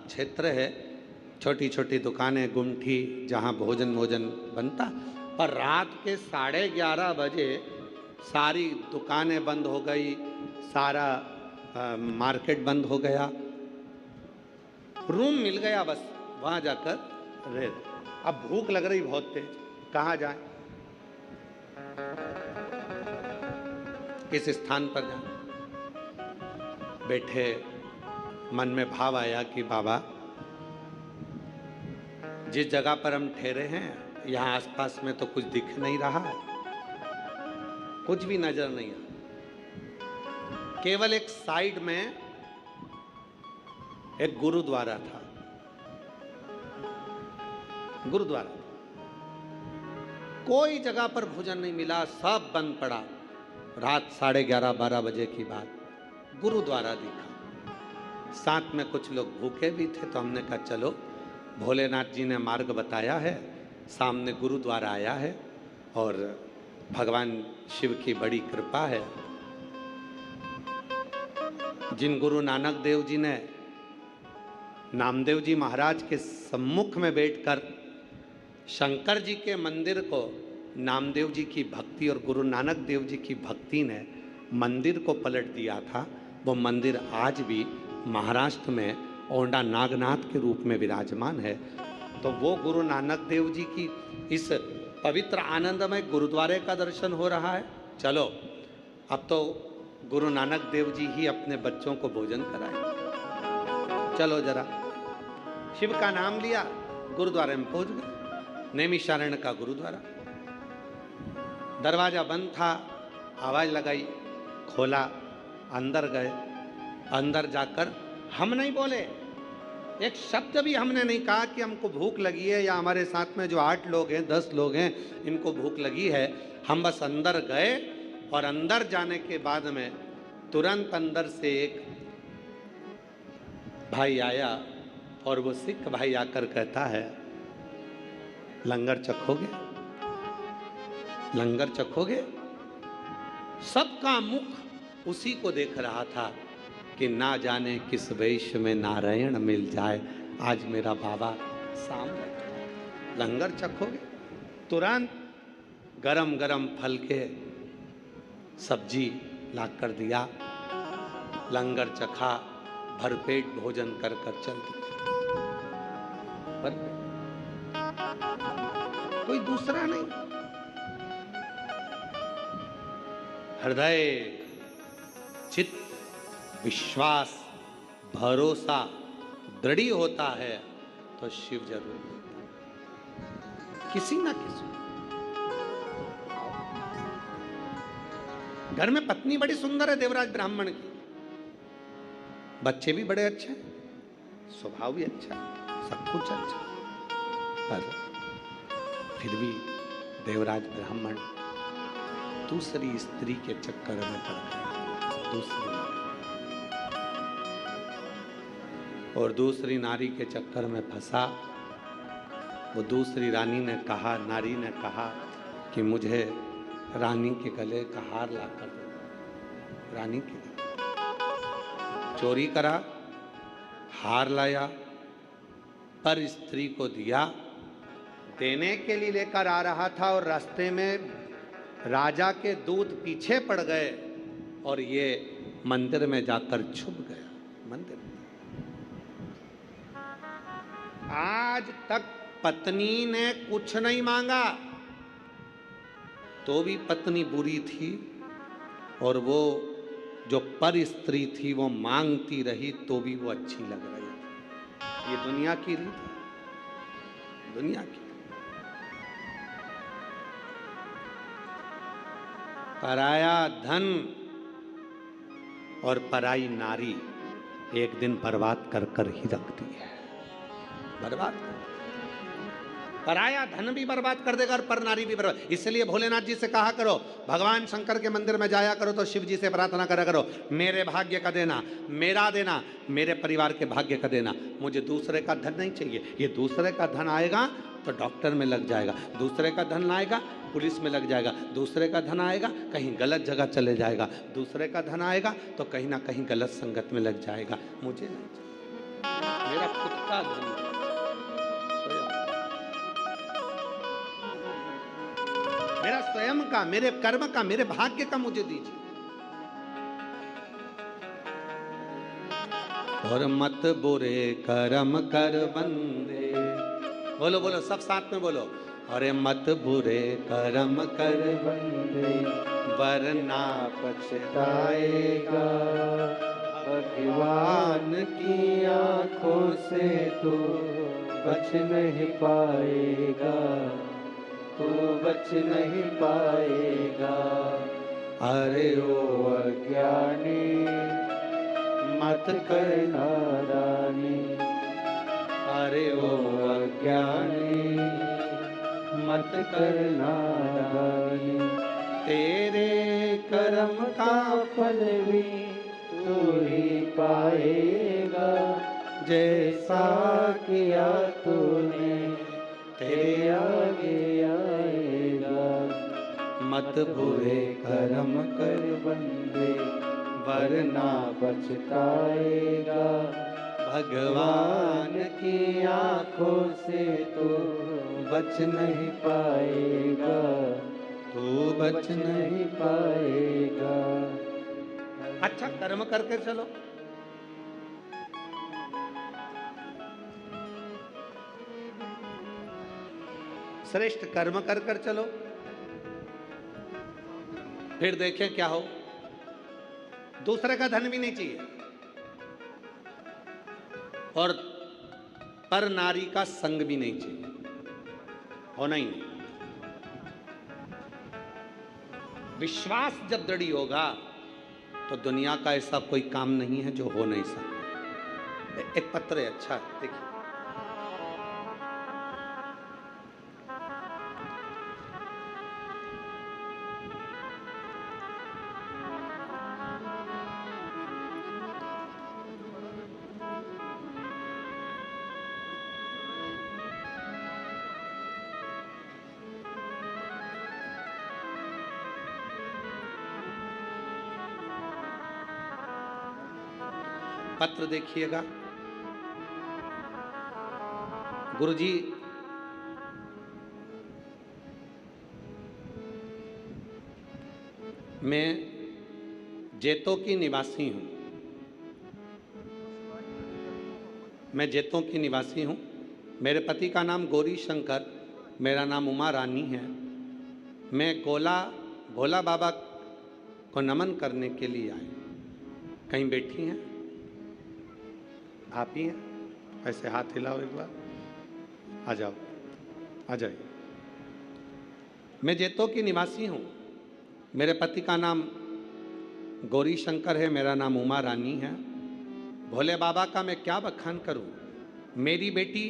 क्षेत्र है, छोटी छोटी दुकानें, गुमठी, जहाँ भोजन बनता। और रात के 11:30 बजे सारी दुकानें बंद हो गई, सारा मार्केट बंद हो गया। रूम मिल गया, बस वहाँ जाकर रह। अब भूख लग रही बहुत तेज, कहाँ जाए, किस स्थान पर जाए। बैठे, मन में भाव आया कि बाबा, जिस जगह पर हम ठहरे हैं यहाँ आसपास में तो कुछ दिख नहीं रहा है, कुछ भी नजर नहीं आ। केवल एक साइड में एक गुरुद्वारा था, गुरुद्वारा। कोई जगह पर भोजन नहीं मिला, सब बंद पड़ा। रात 11:30-12 बजे की बात, गुरुद्वारा दिखा। साथ में कुछ लोग भूखे भी थे, तो हमने कहा चलो, भोलेनाथ जी ने मार्ग बताया है, सामने गुरुद्वारा आया है और भगवान शिव की बड़ी कृपा है। जिन गुरु नानक देव जी ने नामदेव जी महाराज के सम्मुख में बैठकर शंकर जी के मंदिर को नामदेव जी की भक्ति और गुरु नानक देव जी की भक्ति ने मंदिर को पलट दिया था, वो मंदिर आज भी महाराष्ट्र में औंडा नागनाथ के रूप में विराजमान है। तो वो गुरु नानक देव जी की इस पवित्र आनंदमय गुरुद्वारे का दर्शन हो रहा है। चलो, अब तो गुरु नानक देव जी ही अपने बच्चों को भोजन कराए। चलो जरा, शिव का नाम लिया, गुरुद्वारे में पहुंच गए। नैमिषारण्य का गुरुद्वारा, दरवाजा बंद था, आवाज लगाई, खोला, अंदर गए। अंदर जाकर हम नहीं बोले, एक शब्द भी हमने नहीं कहा कि हमको भूख लगी है, या हमारे साथ में जो 8 लोग हैं, 10 लोग हैं, इनको भूख लगी है। हम बस अंदर गए और अंदर जाने के बाद में तुरंत अंदर से एक भाई आया और वो सिख भाई आकर कहता है, लंगर चखोगे, लंगर चखोगे। सबका मुख उसी को देख रहा था कि ना जाने किस वेश में नारायण मिल जाए, आज मेरा बाबा सामने, लंगर चखोगे। तुरंत गरम गरम फल के सब्जी ला कर दिया, लंगर चखा, भरपेट भोजन कर कर चल दिया। कोई दूसरा नहीं, हृदय, चित्त, विश्वास, भरोसा दृढ़ होता है तो शिव जरूर मिलता है, किसी ना किसी। घर में पत्नी बड़ी सुंदर है देवराज ब्राह्मण की, बच्चे भी बड़े अच्छे हैं, स्वभाव भी अच्छा, सब कुछ अच्छा, पर फिर भी देवराज ब्राह्मण दूसरी स्त्री के चक्कर में पड़ गया, दूसरी नारी के चक्कर में फंसा। वो दूसरी रानी ने कहा, नारी ने कहा कि मुझे रानी के गले का हार ला कर दो। रानी के गले चोरी करा, हार लाया, पर स्त्री को दिया। देने के लिए लेकर आ रहा था और रास्ते में राजा के दूत पीछे पड़ गए और ये मंदिर में जाकर छुप गया। मंदिर में आज तक पत्नी ने कुछ नहीं मांगा, तो भी पत्नी बुरी थी, और वो जो पर स्त्री थी वो मांगती रही तो भी वो अच्छी लग रही थी। ये दुनिया की रीत है, दुनिया की। पराया धन और पराई नारी एक दिन बर्बाद कर कर ही रखती है, बर्बाद कर। पराया धन भी बर्बाद कर देगा और पर नारी भी बर्बाद। इसलिए भोलेनाथ जी से कहा करो, भगवान शंकर के मंदिर में जाया करो तो शिव जी से प्रार्थना करा करो, मेरे भाग्य का देना, मेरा देना, मेरे परिवार के भाग्य का देना, मुझे दूसरे का धन नहीं चाहिए। ये दूसरे का धन आएगा तो डॉक्टर में लग जाएगा, दूसरे का धन आएगा पुलिस में लग जाएगा, दूसरे का धन आएगा कहीं गलत जगह चले जाएगा, दूसरे का धन आएगा तो कहीं ना कहीं गलत संगत में लग जाएगा। मुझे नहीं चाहिए, मेरा खुद का धन है। मेरा स्वयं का, मेरे कर्म का, मेरे भाग्य का मुझे दीजिए। और मत बुरे कर्म कर बंदे, बोलो बोलो सब साथ में बोलो, अरे मत बुरे कर्म कर बंदे वरना पछताएगा, भगवान की आंखों से तू बच नहीं पाएगा, तू बच नहीं पाएगा। अरे ओ अज्ञानी मत कर नादानी, अरे ओ अज्ञानी मत कर नादानी। तेरे कर्म का फल भी तू ही पाएगा, जैसा किया तूने तेरे आगे आएगा। मत बुरे कर्म कर बंदे वरना पछताएगा, भगवान की आंखों से तू बच नहीं पाएगा, तू बच नहीं पाएगा। अच्छा कर्म करके चलो, श्रेष्ठ कर्म कर कर चलो, फिर देखें क्या हो। दूसरे का धन भी नहीं चाहिए और पर नारी का संग भी नहीं चाहिए, होना ही नहीं। विश्वास जब दृढ़ होगा तो दुनिया का ऐसा कोई काम नहीं है जो हो नहीं सकता। एक पत्र है, अच्छा है, देखिए। पत्र देखिएगा। गुरुजी मैं जैतो की निवासी हूँ, मैं जैतों की निवासी हूँ। मेरे पति का नाम गौरी शंकर, मेरा नाम उमा रानी है। मैं भोला बाबा को नमन करने के लिए आई। कहीं बैठी हैं आप ही हैं? ऐसे हाथ हिलाओ एक बार, आ जाओ, आ जाइए। मैं जैतो की निवासी हूँ। मेरे पति का नाम गौरी शंकर है, मेरा नाम उमा रानी है। भोले बाबा का मैं क्या बखान करूँ। मेरी बेटी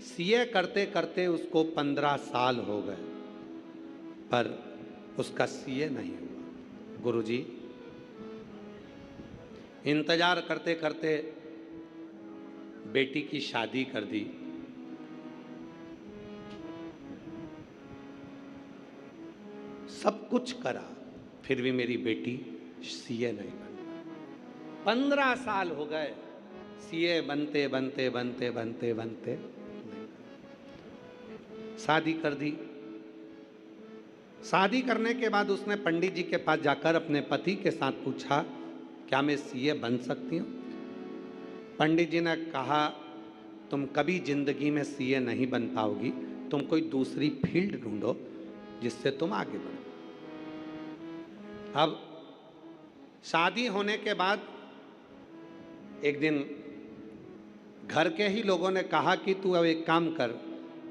सीए करते करते उसको 15 साल हो गए, पर उसका सीए नहीं हुआ। गुरुजी इंतजार करते करते बेटी की शादी कर दी। सब कुछ करा, फिर भी मेरी बेटी सीए नहीं बन। 15 साल हो गए सीए बनते बनते बनते बनते बनते शादी कर दी। शादी करने के बाद उसने पंडित जी के पास जाकर अपने पति के साथ पूछा, क्या मैं सीए बन सकती हूँ? पंडित जी ने कहा, तुम कभी जिंदगी में सीए नहीं बन पाओगी, तुम कोई दूसरी फील्ड ढूंढो जिससे तुम आगे बढ़ो। अब शादी होने के बाद एक दिन घर के ही लोगों ने कहा कि तू अब एक काम कर,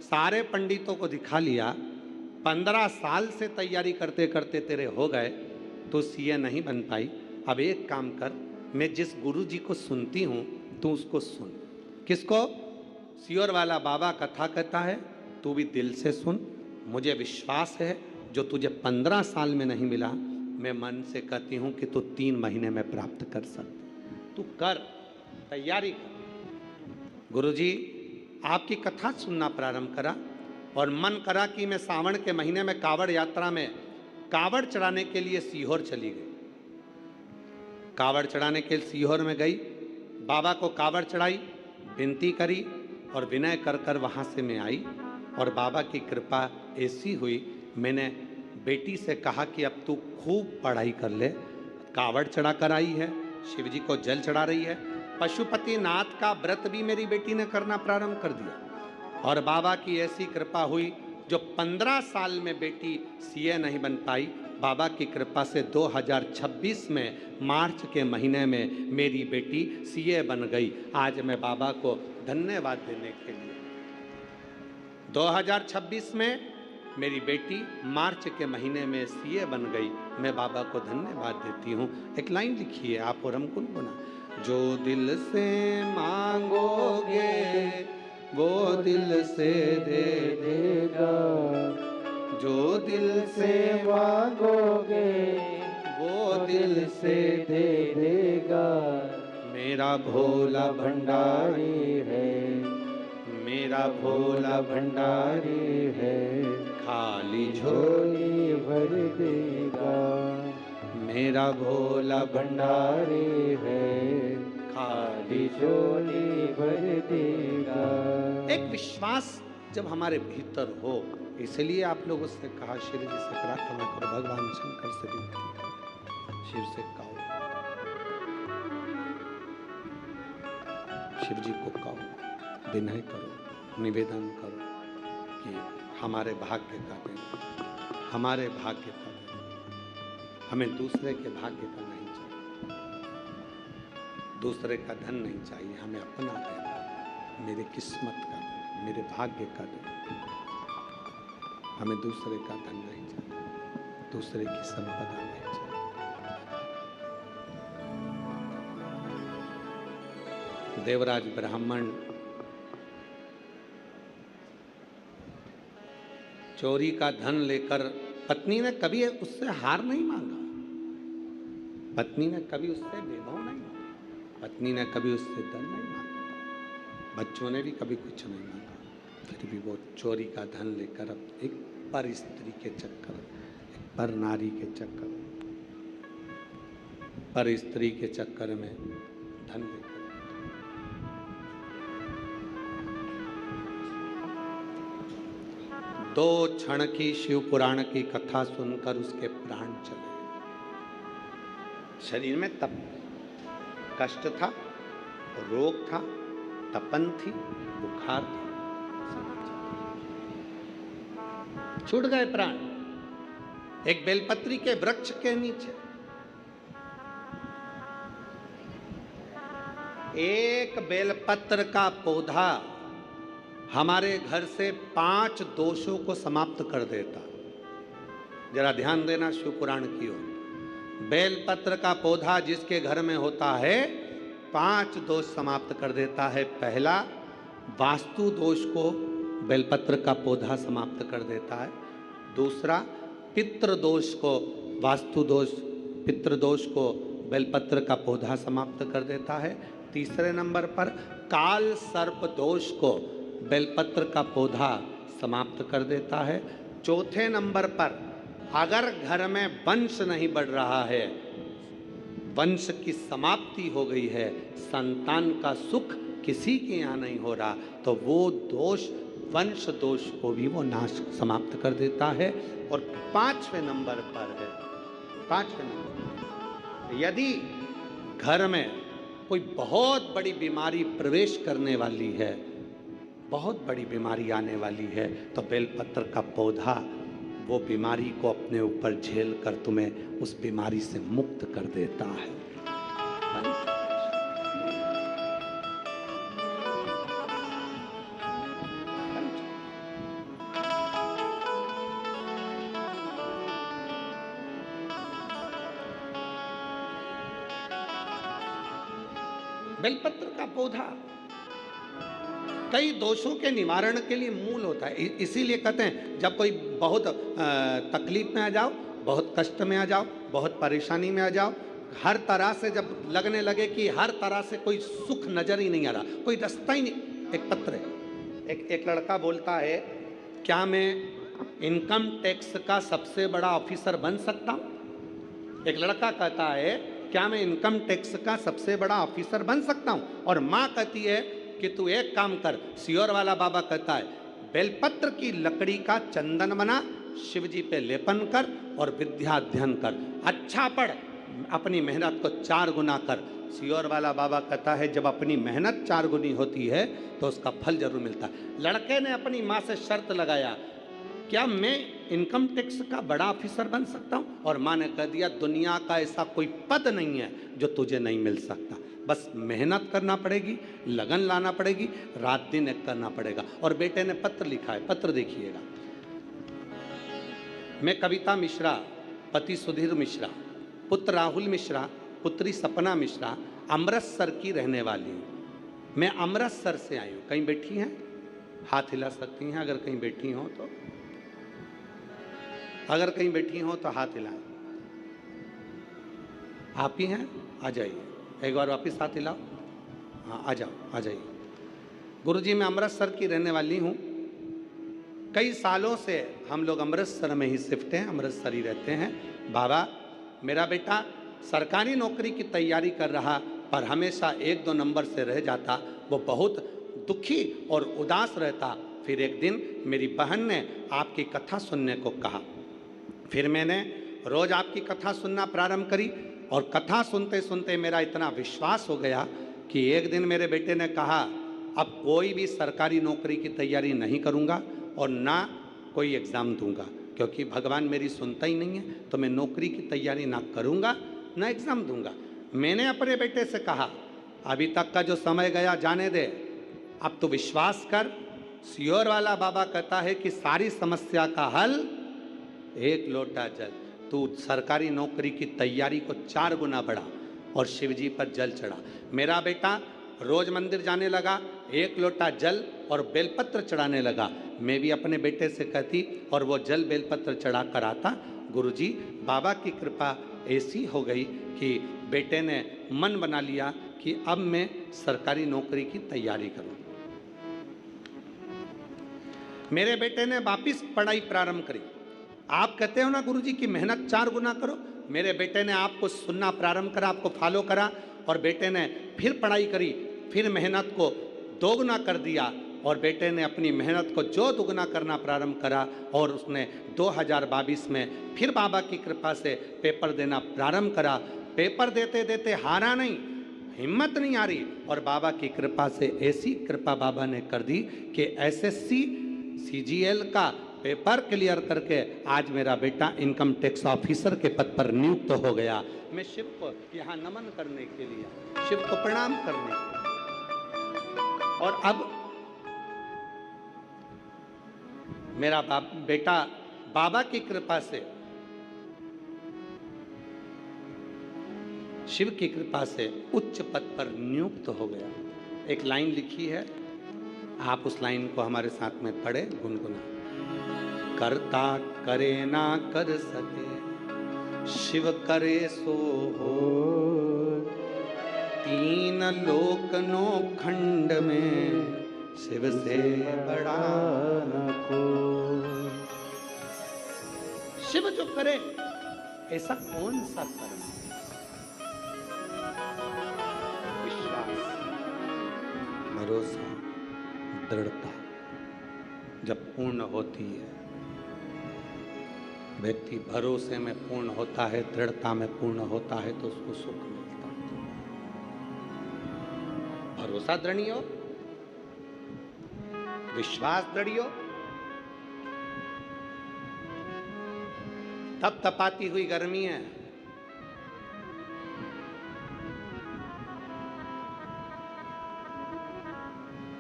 सारे पंडितों को दिखा लिया, 15 साल से तैयारी करते करते तेरे हो गए, तो सीए नहीं बन पाई। अब एक काम कर, मैं जिस गुरु जी को सुनती हूँ तू उसको सुन। किसको? सियोर वाला बाबा कथा कहता है, तू भी दिल से सुन। मुझे विश्वास है जो तुझे 15 साल में नहीं मिला, मैं मन से कहती हूँ कि तू 3 महीने में प्राप्त कर सकती। तू कर, तैयारी कर। गुरुजी आपकी कथा सुनना प्रारंभ करा और मन करा कि मैं सावन के महीने में कावड़ यात्रा में कावड़ चढ़ाने के लिए सीहोर चली गई। कावड़ चढ़ाने के लिए सीहोर में गई, बाबा को कावड़ चढ़ाई, विनती करी और विनय कर कर वहाँ से मैं आई। और बाबा की कृपा ऐसी हुई, मैंने बेटी से कहा कि अब तू खूब पढ़ाई कर ले। कावड़ चढ़ा कर आई है, शिव जी को जल चढ़ा रही है। पशुपति नाथ का व्रत भी मेरी बेटी ने करना प्रारंभ कर दिया। और बाबा की ऐसी कृपा हुई, जो 15 साल में बेटी सीए नहीं बन पाई, बाबा की कृपा से 2026 में मार्च के महीने में मेरी बेटी सीए बन गई। आज मैं बाबा को धन्यवाद देने के लिए 2026 में मेरी बेटी मार्च के महीने में सीए बन गई। मैं बाबा को धन्यवाद देती हूँ। एक लाइन लिखी है आप और हम गुनगुना। जो दिल से मांगोगे वो दिल से दे देगा, जो दिल से मांगोगे वो दिल से दे देगा। मेरा भोला भंडारी है, मेरा भोला भंडारी है, खाली झोली भर देगा। मेरा भोला भंडारी है, खाली झोली भर देगा। एक विश्वास जब हमारे भीतर हो, इसलिए आप लोगों से कहा, शिव जी से प्रार्थना करो, भगवान शंकर से विनती करो, शिव से कहो, शिव जी को कहो, विनय करो, निवेदन करो कि हमारे भाग्य का दिन, हमारे भाग्य का दिन, हमें दूसरे के भाग्य का नहीं चाहिए, दूसरे का धन नहीं चाहिए, हमें अपना देना, मेरी किस्मत का दिन, मेरे भाग्य का दिन। हमें दूसरे का धन नहीं चाहिए, दूसरे की संपदा नहीं चाहिए। देवराज ब्राह्मण चोरी का धन लेकर, पत्नी ने कभी उससे हार नहीं मांगा, पत्नी ने कभी उससे वैभव नहीं मांगा, पत्नी ने कभी उससे धन नहीं मांगा, बच्चों ने भी कभी कुछ नहीं मांगा। फिर भी वो चोरी का धन लेकर अब एक पर स्त्री के चक्कर, एक पर नारी के चक्कर, पर स्त्री के चक्कर में धन लेकर, दो क्षण की शिव पुराण की कथा सुनकर उसके प्राण चले। शरीर में तप, कष्ट था, रोग था, तपन थी, बुखार था, छूट गए प्राण। एक बेलपत्री के वृक्ष के नीचे एक बेलपत्र का पौधा हमारे घर से 5 दोषों को समाप्त कर देता। जरा ध्यान देना शिव पुराण की ओर। बेलपत्र का पौधा जिसके घर में होता है 5 दोष समाप्त कर देता है। पहला, वास्तु दोष को बेलपत्र का पौधा समाप्त कर देता है। दूसरा, पितृदोष को, वास्तु दोष, पितृदोष को बेलपत्र का पौधा समाप्त कर देता है। तीसरे नंबर पर काल सर्प दोष को बेलपत्र का पौधा समाप्त कर देता है। चौथे नंबर पर अगर घर में वंश नहीं बढ़ रहा है, वंश की समाप्ति हो गई है, संतान का सुख किसी के यहाँ नहीं हो रहा, तो वो दोष, वंश दोष को भी वो नाश समाप्त कर देता है। और 5वें नंबर पर है, 5वें नंबर, यदि घर में कोई बहुत बड़ी बीमारी प्रवेश करने वाली है, बहुत बड़ी बीमारी आने वाली है, तो बेलपत्र का पौधा वो बीमारी को अपने ऊपर झेल कर तुम्हें उस बीमारी से मुक्त कर देता है। बेलपत्र का पौधा कई दोषों के निवारण के लिए मूल होता है। इसीलिए कहते हैं जब कोई बहुत तकलीफ में आ जाओ, बहुत कष्ट में आ जाओ, बहुत परेशानी में आ जाओ, हर तरह से जब लगने लगे कि हर तरह से कोई सुख नजर ही नहीं आ रहा, कोई रास्ता ही नहीं, एक पत्र है, एक लड़का बोलता है, क्या मैं इनकम टैक्स का सबसे बड़ा ऑफिसर बन सकता हूँ? एक लड़का कहता है, क्या मैं इनकम टैक्स का सबसे बड़ा ऑफिसर बन सकता हूँ? और माँ कहती है कि तू एक काम कर। सियोर वाला बाबा कहता है, बेलपत्र की लकड़ी का चंदन बना, शिव जी पे लेपन कर और विद्या अध्ययन कर, अच्छा पढ़, अपनी मेहनत को 4 गुना कर। सियोर वाला बाबा कहता है, जब अपनी मेहनत 4 गुनी होती है तो उसका फल जरूर मिलता है। लड़के ने अपनी माँ से शर्त लगाया, क्या मैं इनकम टैक्स का बड़ा ऑफिसर बन सकता हूँ? और माँ ने कह दिया, दुनिया का ऐसा कोई पद नहीं है जो तुझे नहीं मिल सकता, बस मेहनत करना पड़ेगी, लगन लाना पड़ेगी, रात दिन एक करना पड़ेगा। और बेटे ने पत्र लिखा है, पत्र देखिएगा। मैं कविता मिश्रा, पति सुधीर मिश्रा, पुत्र राहुल मिश्रा, पुत्री सपना मिश्रा, अमृतसर की रहने वाली हूँ। मैं अमृतसर से आई हूँ। कहीं बैठी हैं? हाथ हिला सकती हैं अगर कहीं बैठी हो तो। अगर कहीं बैठी हो तो हाथ हिलाएं। आप ही हैं? आ जाइए, एक बार वापस हाथ हिलाओ। हाँ, आ जाओ, आ जाइए। गुरुजी, मैं अमृतसर की रहने वाली हूँ। कई सालों से हम लोग अमृतसर में ही शिफ्ट हैं, अमृतसर ही रहते हैं। बाबा, मेरा बेटा सरकारी नौकरी की तैयारी कर रहा, पर हमेशा 1-2 नंबर से रह जाता। वो बहुत दुखी और उदास रहता। फिर एक दिन मेरी बहन ने आपकी कथा सुनने को कहा। फिर मैंने रोज़ आपकी कथा सुनना प्रारंभ करी और कथा सुनते सुनते मेरा इतना विश्वास हो गया कि एक दिन मेरे बेटे ने कहा, अब कोई भी सरकारी नौकरी की तैयारी नहीं करूँगा और ना कोई एग्ज़ाम दूंगा, क्योंकि भगवान मेरी सुनता ही नहीं है, तो मैं नौकरी की तैयारी ना करूँगा ना एग्ज़ाम दूंगा। मैंने अपने बेटे से कहा, अभी तक का जो समय गया जाने दे, अब तो विश्वास कर। सियोर वाला बाबा कहता है कि सारी समस्या का हल 1 लोटा जल। तू सरकारी नौकरी की तैयारी को 4 गुना बढ़ा और शिव जी पर जल चढ़ा। मेरा बेटा रोज मंदिर जाने लगा, 1 लोटा जल और बेलपत्र चढ़ाने लगा। मैं भी अपने बेटे से कहती और वो जल बेलपत्र चढ़ा कर आता। गुरुजी, बाबा की कृपा ऐसी हो गई कि बेटे ने मन बना लिया कि अब मैं सरकारी नौकरी की तैयारी करूं। मेरे बेटे ने वापिस पढ़ाई प्रारंभ करी। आप कहते हो ना गुरुजी कि मेहनत 4 गुना करो, मेरे बेटे ने आपको सुनना प्रारंभ करा, आपको फॉलो करा और बेटे ने फिर पढ़ाई करी, फिर मेहनत को 2 गुना कर दिया और बेटे ने अपनी मेहनत को जो दुगना करना प्रारंभ करा और उसने 2022 में फिर बाबा की कृपा से पेपर देना प्रारंभ करा। पेपर देते देते हारा नहीं, हिम्मत नहीं आ रही और बाबा की कृपा से ऐसी कृपा बाबा ने कर दी कि SSC CGL का पेपर क्लियर करके आज मेरा बेटा इनकम टैक्स ऑफिसर के पद पर नियुक्त हो गया। मैं शिव को यहाँ नमन करने के लिए, शिव को प्रणाम करने के लिए। और अब मेरा बेटा बाबा की कृपा से, शिव की कृपा से उच्च पद पर नियुक्त हो गया। एक लाइन लिखी है, आप उस लाइन को हमारे साथ में पढ़े, गुनगुना। करता करे ना कर सके, शिव करे सो हो, 3 लोक 9 खंड में शिव से बड़ा न को। शिव जो करे ऐसा कौन सा कर्म? विश्वास, भरोसा, दृढ़ता जब पूर्ण होती है, व्यक्ति भरोसे में पूर्ण होता है, दृढ़ता में पूर्ण होता है, तो उसको सुख मिलता है। भरोसा दृढ़ हो, विश्वास दृढ़ हो, तब तपाती हुई गर्मी है,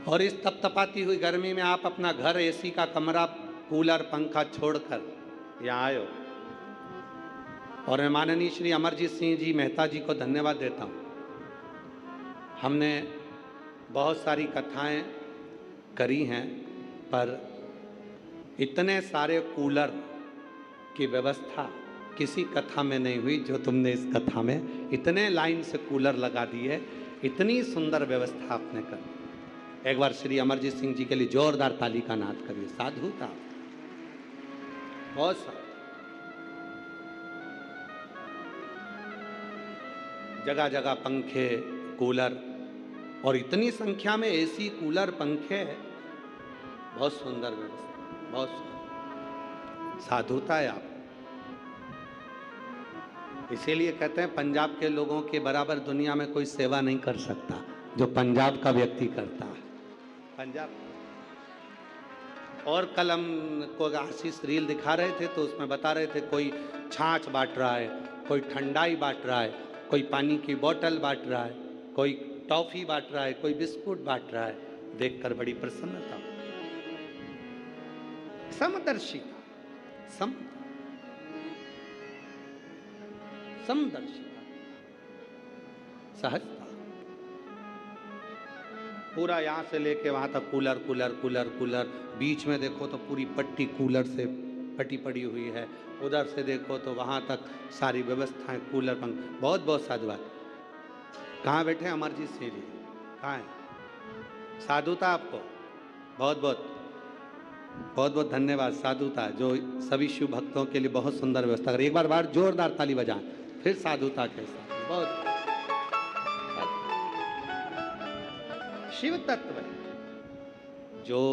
और इस तपतपाती हुई गर्मी में आप अपना घर, एसी का कमरा, कूलर, पंखा छोड़कर यहाँ आए हो। और मैं माननीय श्री अमरजीत सिंह जी मेहता जी को धन्यवाद देता हूँ। हमने बहुत सारी कथाएं करी हैं, पर इतने सारे कूलर की व्यवस्था किसी कथा में नहीं हुई जो तुमने इस कथा में इतने लाइन से कूलर लगा दिए, इतनी सुंदर व्यवस्था आपने कर। एक बार श्री अमरजीत सिंह जी के लिए जोरदार ताली का नाद करिए। साधु था, बहुत सारा जगह जगह पंखे, कूलर, और इतनी संख्या में एसी, कूलर, पंखे, बहुत सुंदर व्यवस्था, बहुत सुंदर। साधुता है आप। इसीलिए कहते हैं पंजाब के लोगों के बराबर दुनिया में कोई सेवा नहीं कर सकता जो पंजाब का व्यक्ति करता है। पंजाब। और कल हम को आशीष रील दिखा रहे थे तो उसमें बता रहे थे कोई छाछ बांट रहा है, कोई ठंडाई बांट रहा है, कोई पानी की बोतल बांट रहा है, कोई टॉफी बांट रहा है, कोई बिस्कुट बांट रहा है। देखकर बड़ी प्रसन्नता। समदर्शिता, समदर्शिता, सहजता। पूरा यहाँ से लेके वहाँ तक कूलर कूलर कूलर कूलर, बीच में देखो तो पूरी पट्टी कूलर से पटी पड़ी हुई है, उधर से देखो तो वहाँ तक सारी व्यवस्थाएं, कूलर, पंख। बहुत बहुत साधुवाद। कहाँ बैठे अमरजीत सिंह जी? कहाँ है? साधुता आपको बहुत बहुत बहुत बहुत धन्यवाद। साधुता जो सभी शिव भक्तों के लिए बहुत सुंदर व्यवस्था करी। एक बार बार जोरदार ताली बजाएं फिर साधुता के साथ। बहुत शिव तत्व जो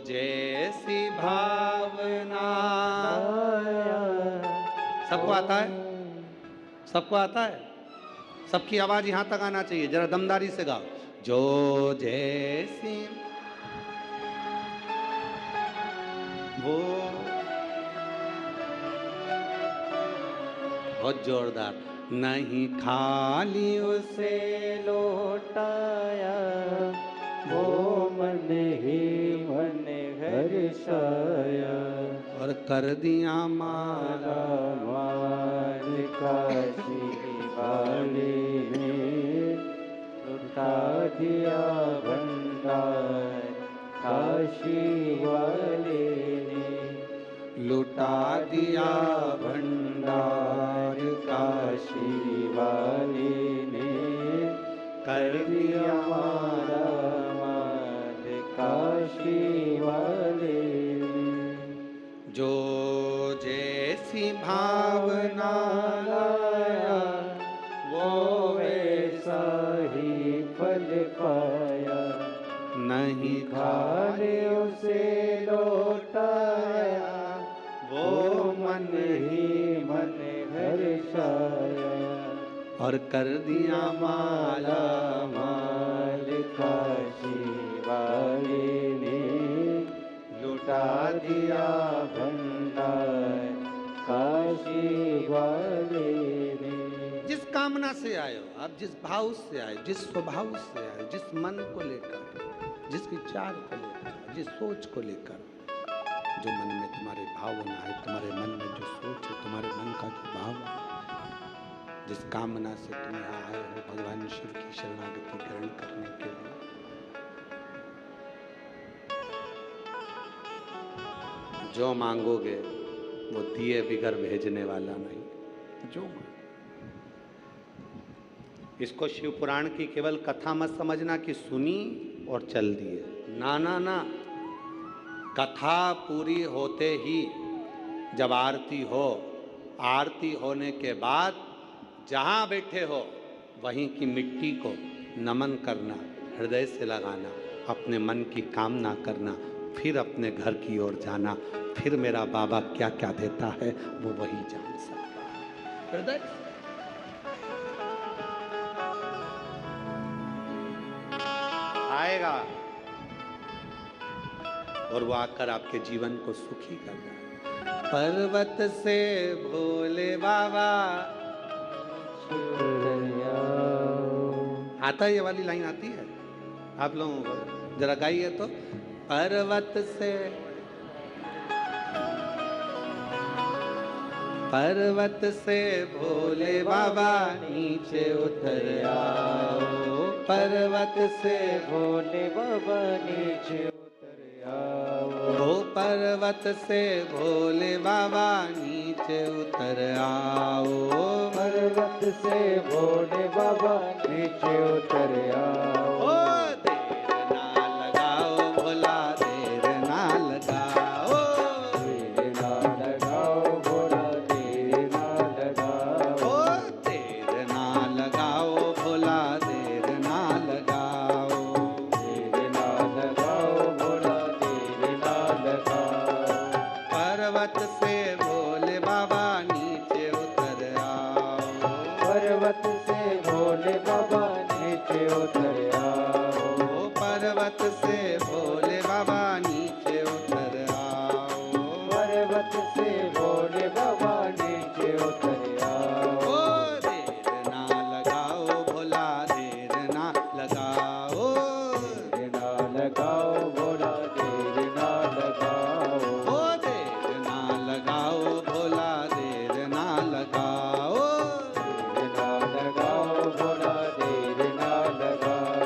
जैसी भावना। सबको आता है? सबको आता है? सबकी आवाज यहां तक आना चाहिए, जरा दमदारी से गाओ। जो जैसी वो, बहुत जोरदार। नहीं खाली उसे लौटाया, वो मन ही मन हर्षाया, और कर दिया माला माल काशी वाले ने, लुटा दिया भंडार काशी वाले ने, लुटा दिया भंडार काशी वाले ने, कर दिया माला माल काशी वाले ने। जो जैसी भावना लाया, वो वैसा ही फल पाया, नहीं खाने उसे लौटाया, वो मन ही मन हर्षाया, और कर दिया माला माल काशी वाले ने, लुटा दिया भंडार काशी वाले ने। जिस कामना से आए हो आप, जिस भाव से आए, जिस स्वभाव से आए, जिस मन को लेकर, जिस विचार को लेकर, जिस सोच को लेकर, जो मन में तुम्हारे भावना है, तुम्हारे मन में जो सोच है, तुम्हारे मन का जो भाव है, जिस कामना से तुम यहाँ आए हो भगवान शिव की शरणागति ग्रहण करने के लिए, जो मांगोगे वो दिए बिगर भेजने वाला नहीं। जो इसको शिव पुराण की केवल कथा मत समझना कि सुनी और चल दिए। ना ना ना, कथा पूरी होते ही जब आरती हो, आरती होने के बाद जहाँ बैठे हो वहीं की मिट्टी को नमन करना, हृदय से लगाना, अपने मन की कामना करना, फिर अपने घर की ओर जाना। फिर मेरा बाबा क्या क्या देता है वो वही जान सकता है। हृदय आएगा और वो आकर आपके जीवन को सुखी करना। पर्वत से भोले बाबा, आता है ये वाली लाइन आती है आप लोगों को? जरा गाइए तो। पर्वत से, पर्वत से भोले बाबा नीचे उतर आओ, पर्वत से भोले बाबा नीचे उतर ओ पर्वत से भोले बाबा नीचे उतर आओ। पर्वत से भोले बाबा नीचे उतर आओ। देर ना लगाओ भोला, देर ना लगाओ। देर ना लगाओ भोला, देर ना लगाओ। देर ना लगाओ भोला, देर ना लगाओ। देर ना लगाओ भोला, देर ना लगाओ। पर्वत से भोले बाबा नीचे उतर आओ। पर्वत से भोले बाबा नीचे उतर आओ। पर्वत से भोले बाबा नीचे उतर आओ। पर्वत से भोले बाबा नीचे उतर आओ। देर ना लगाओ भोला, देर ना लगाओ। देर ना लगाओ भोला, देर ना लगाओ। देर ना लगाओ भोला, देर ना लगाओ। देर ना लगाओ भोला, देर ना लगाओ।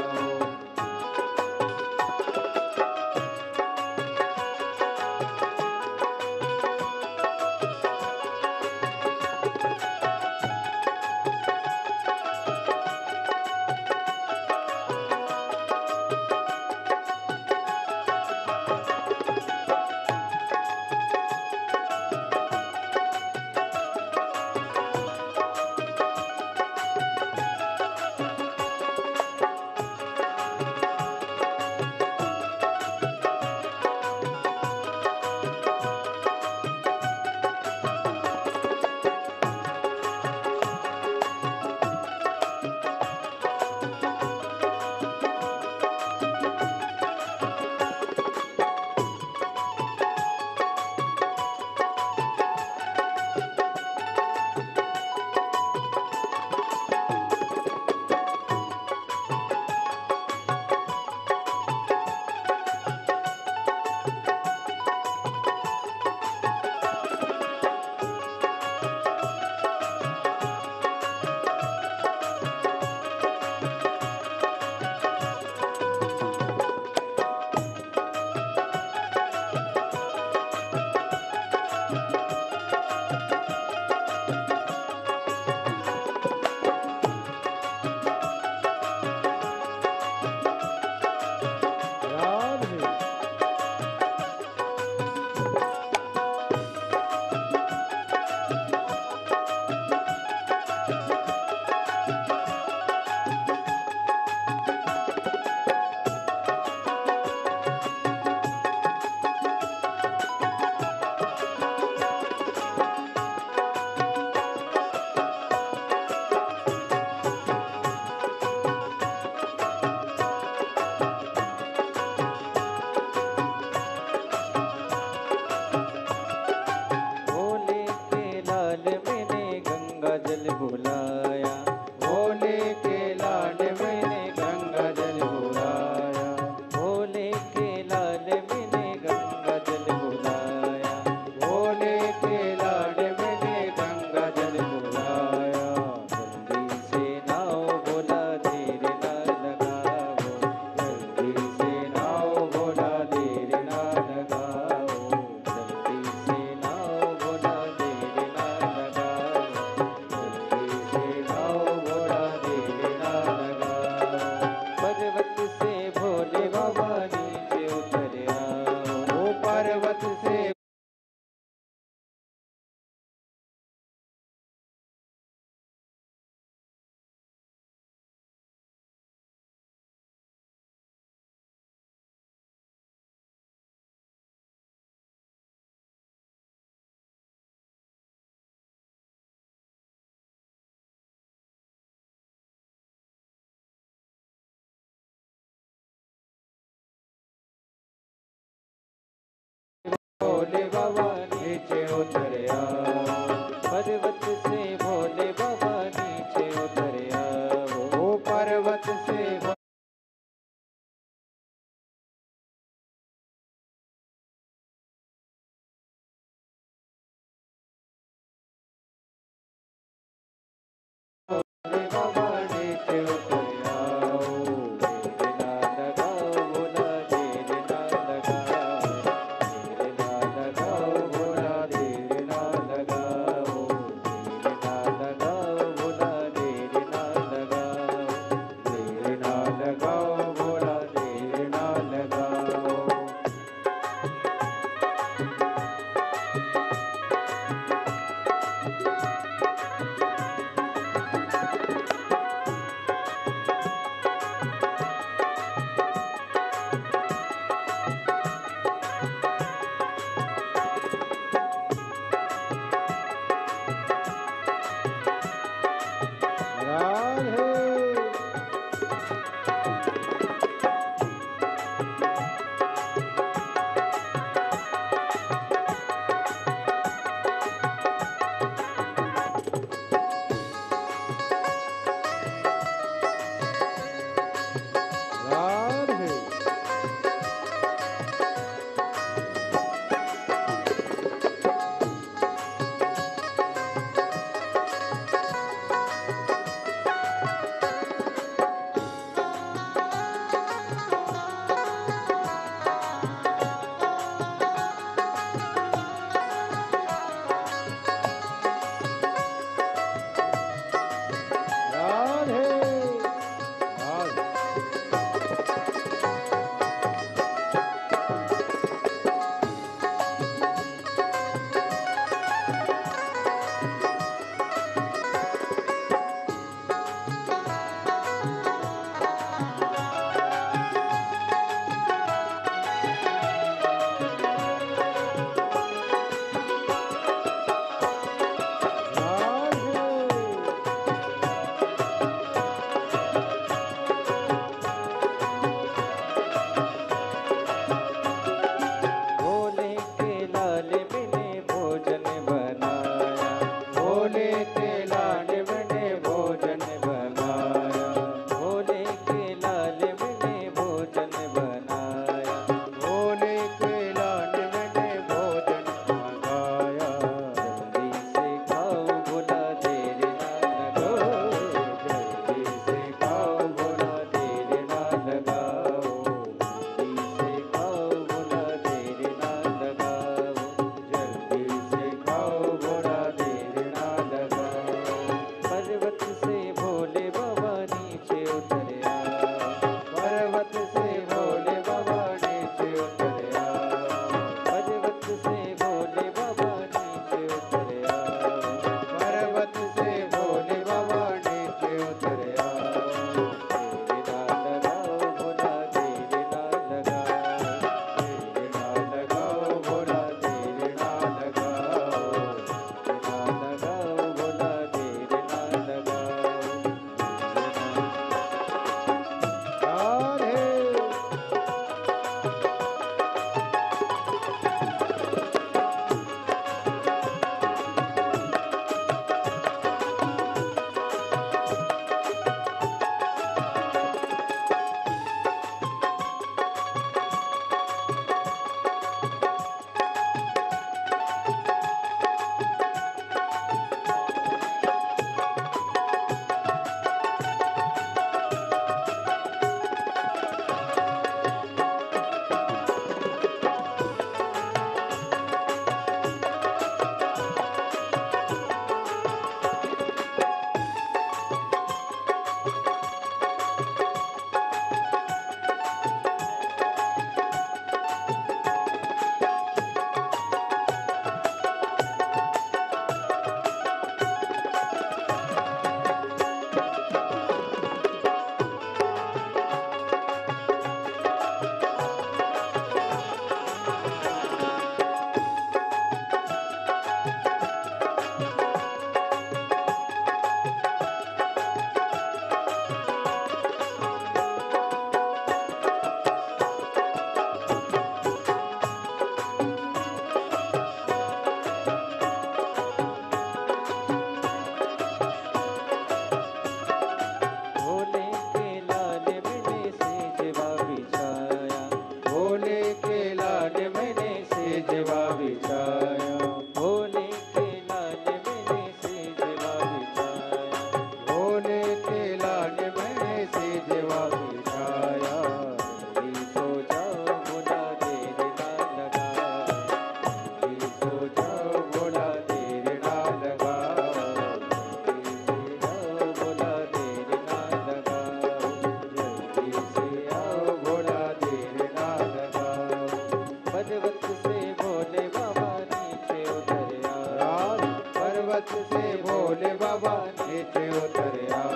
नीचे उतर आओ,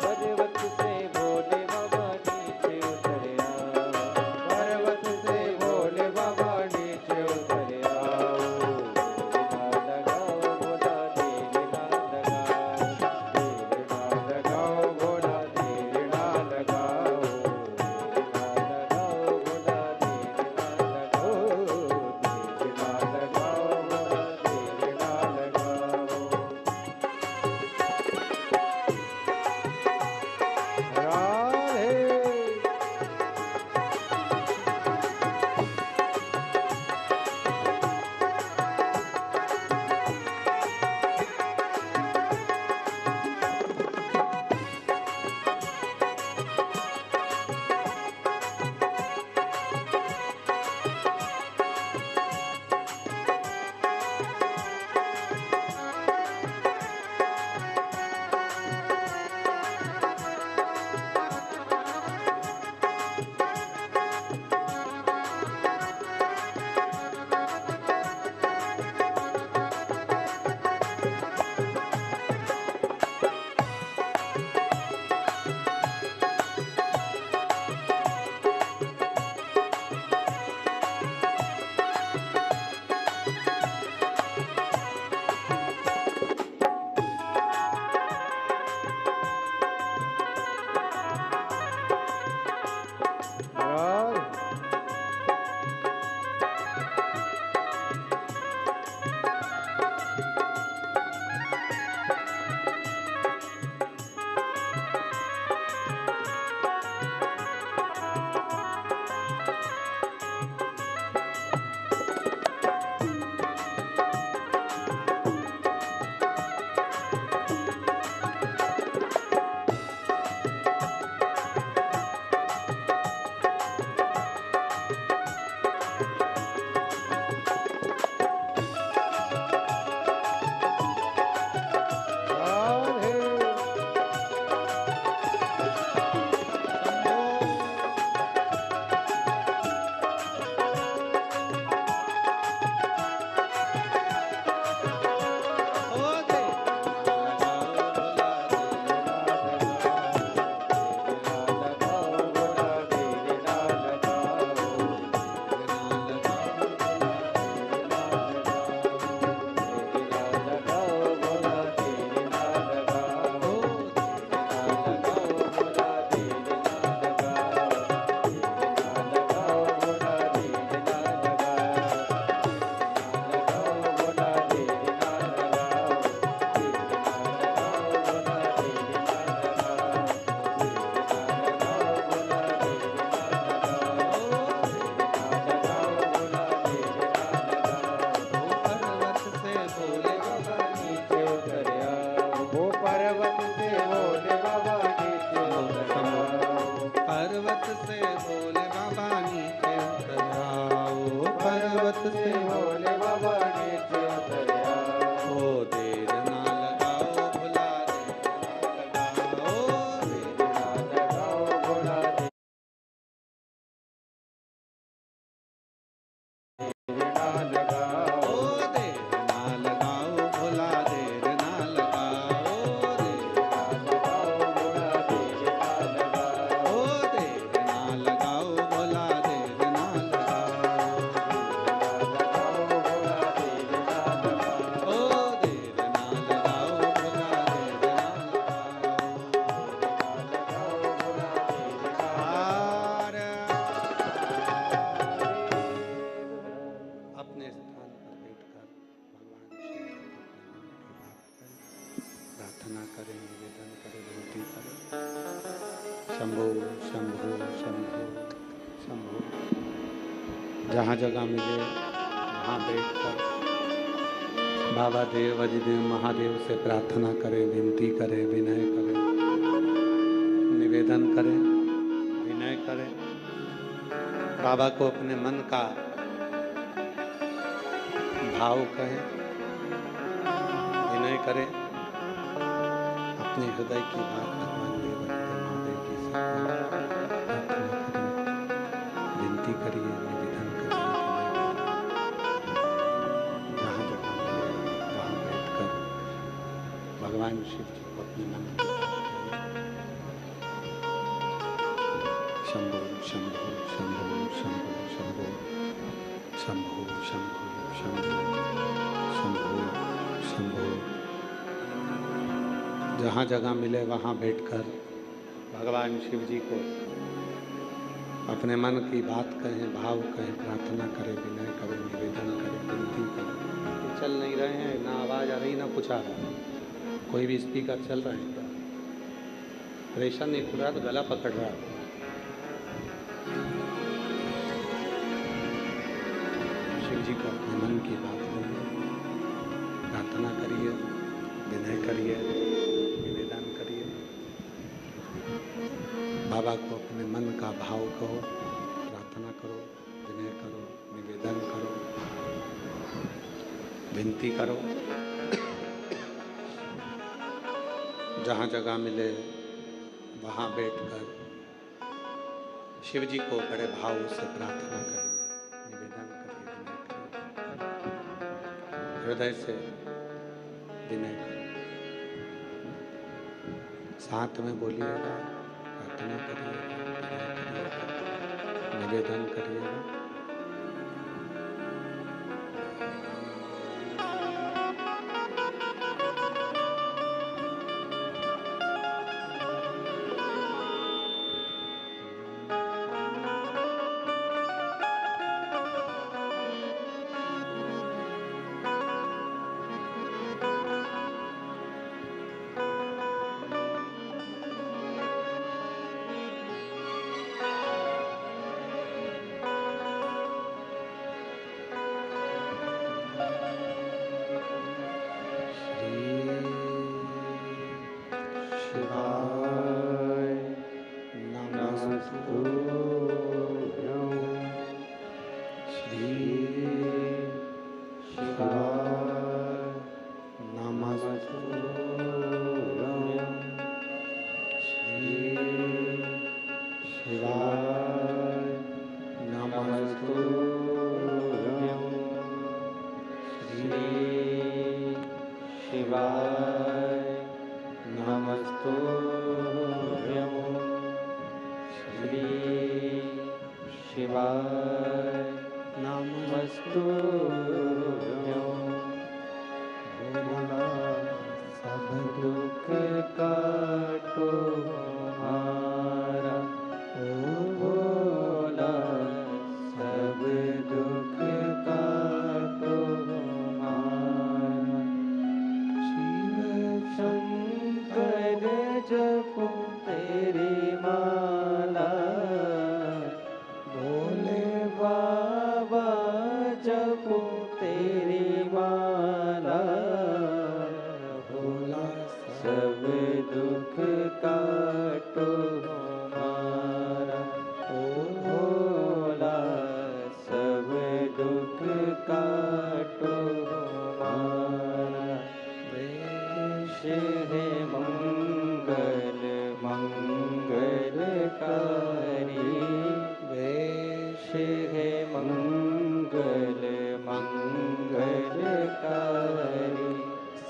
पर्वत से भोले बाबा नीचे उतर आओ, पर्वत से भोले बाबा नीचे उतर आओ। देर ना लगाओ भोला, देर ना लगाओ, देर ना लगाओ भोला, देर ना लगाओ, देर ना लगाओ भोला, देर ना लगाओ। राधे। राधे। पर्वत से भोले बाबा नीचे उतर आओ, पर्वत से भोले बाबा नीचे उतर आओ। ओ देर ना लगाओ भोला, देर ना लगाओ, देर ना लगाओ भोला, देर ना लगाओ, ओ देर ना लगाओ भोला, देर ना लगाओ, देर ना लगाओ भोला, देर ना लगाओ, ओ देर ना लगाओ भोला, देर ना लगाओ। अपने स्थान पर बैठकर भगवान शिव प्रार्थना करें, निवेदन करें, विनती करें। शंभो शंभो शंभो शंभो। जहाँ जगह मिले वहाँ बैठकर बाबा देव अजिदेव महादेव से प्रार्थना करें, विनती करें, विनय करें, निवेदन करें, विनय करें। बाबा को अपने मन का भाव कहें, विनय करें, अपने हृदय की बात भगवान देव महादेव जी से प्रार्थना करें, विनती करिए, निवेदन करिए, जहाँ जहाँ मिले वहाँ बैठकर भगवान शिव जी को अपने मन की शंभो शंभो शंभो शंभो शंभो शंभो शंभो शंभो शंभो शंभो। जहाँ जगह मिले वहाँ बैठकर भगवान शिव जी को अपने मन की बात कहें, भाव कहें, प्रार्थना करें, विनय करें, निवेदन करें, विनती करें। ये चल नहीं रहे हैं, ना आवाज़ आ रही ना कुछ आ रहा है। कोई भी स्पीकर चल रहा है क्या? प्रेशर नहीं खुल रहा तो गला पकड़ रहा है। शिव जी को अपने मन की बात करिए, प्रार्थना करिए, विनय करिए, निवेदन करिए। बाबा को अपने मन का भाव कहो, प्रार्थना करो, विनय करो, निवेदन करो, विनती करो। जहाँ जगह मिले वहाँ बैठकर शिव जी को बड़े भाव से प्रार्थना करिए, निवेदन करिए, विनय करिए, हृदय से विनय करिए। साथ में बोलिएगा, प्रार्थना करिएगा, विनय करिएगा, निवेदन करिएगा।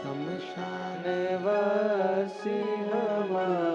शमशान वासी हमारा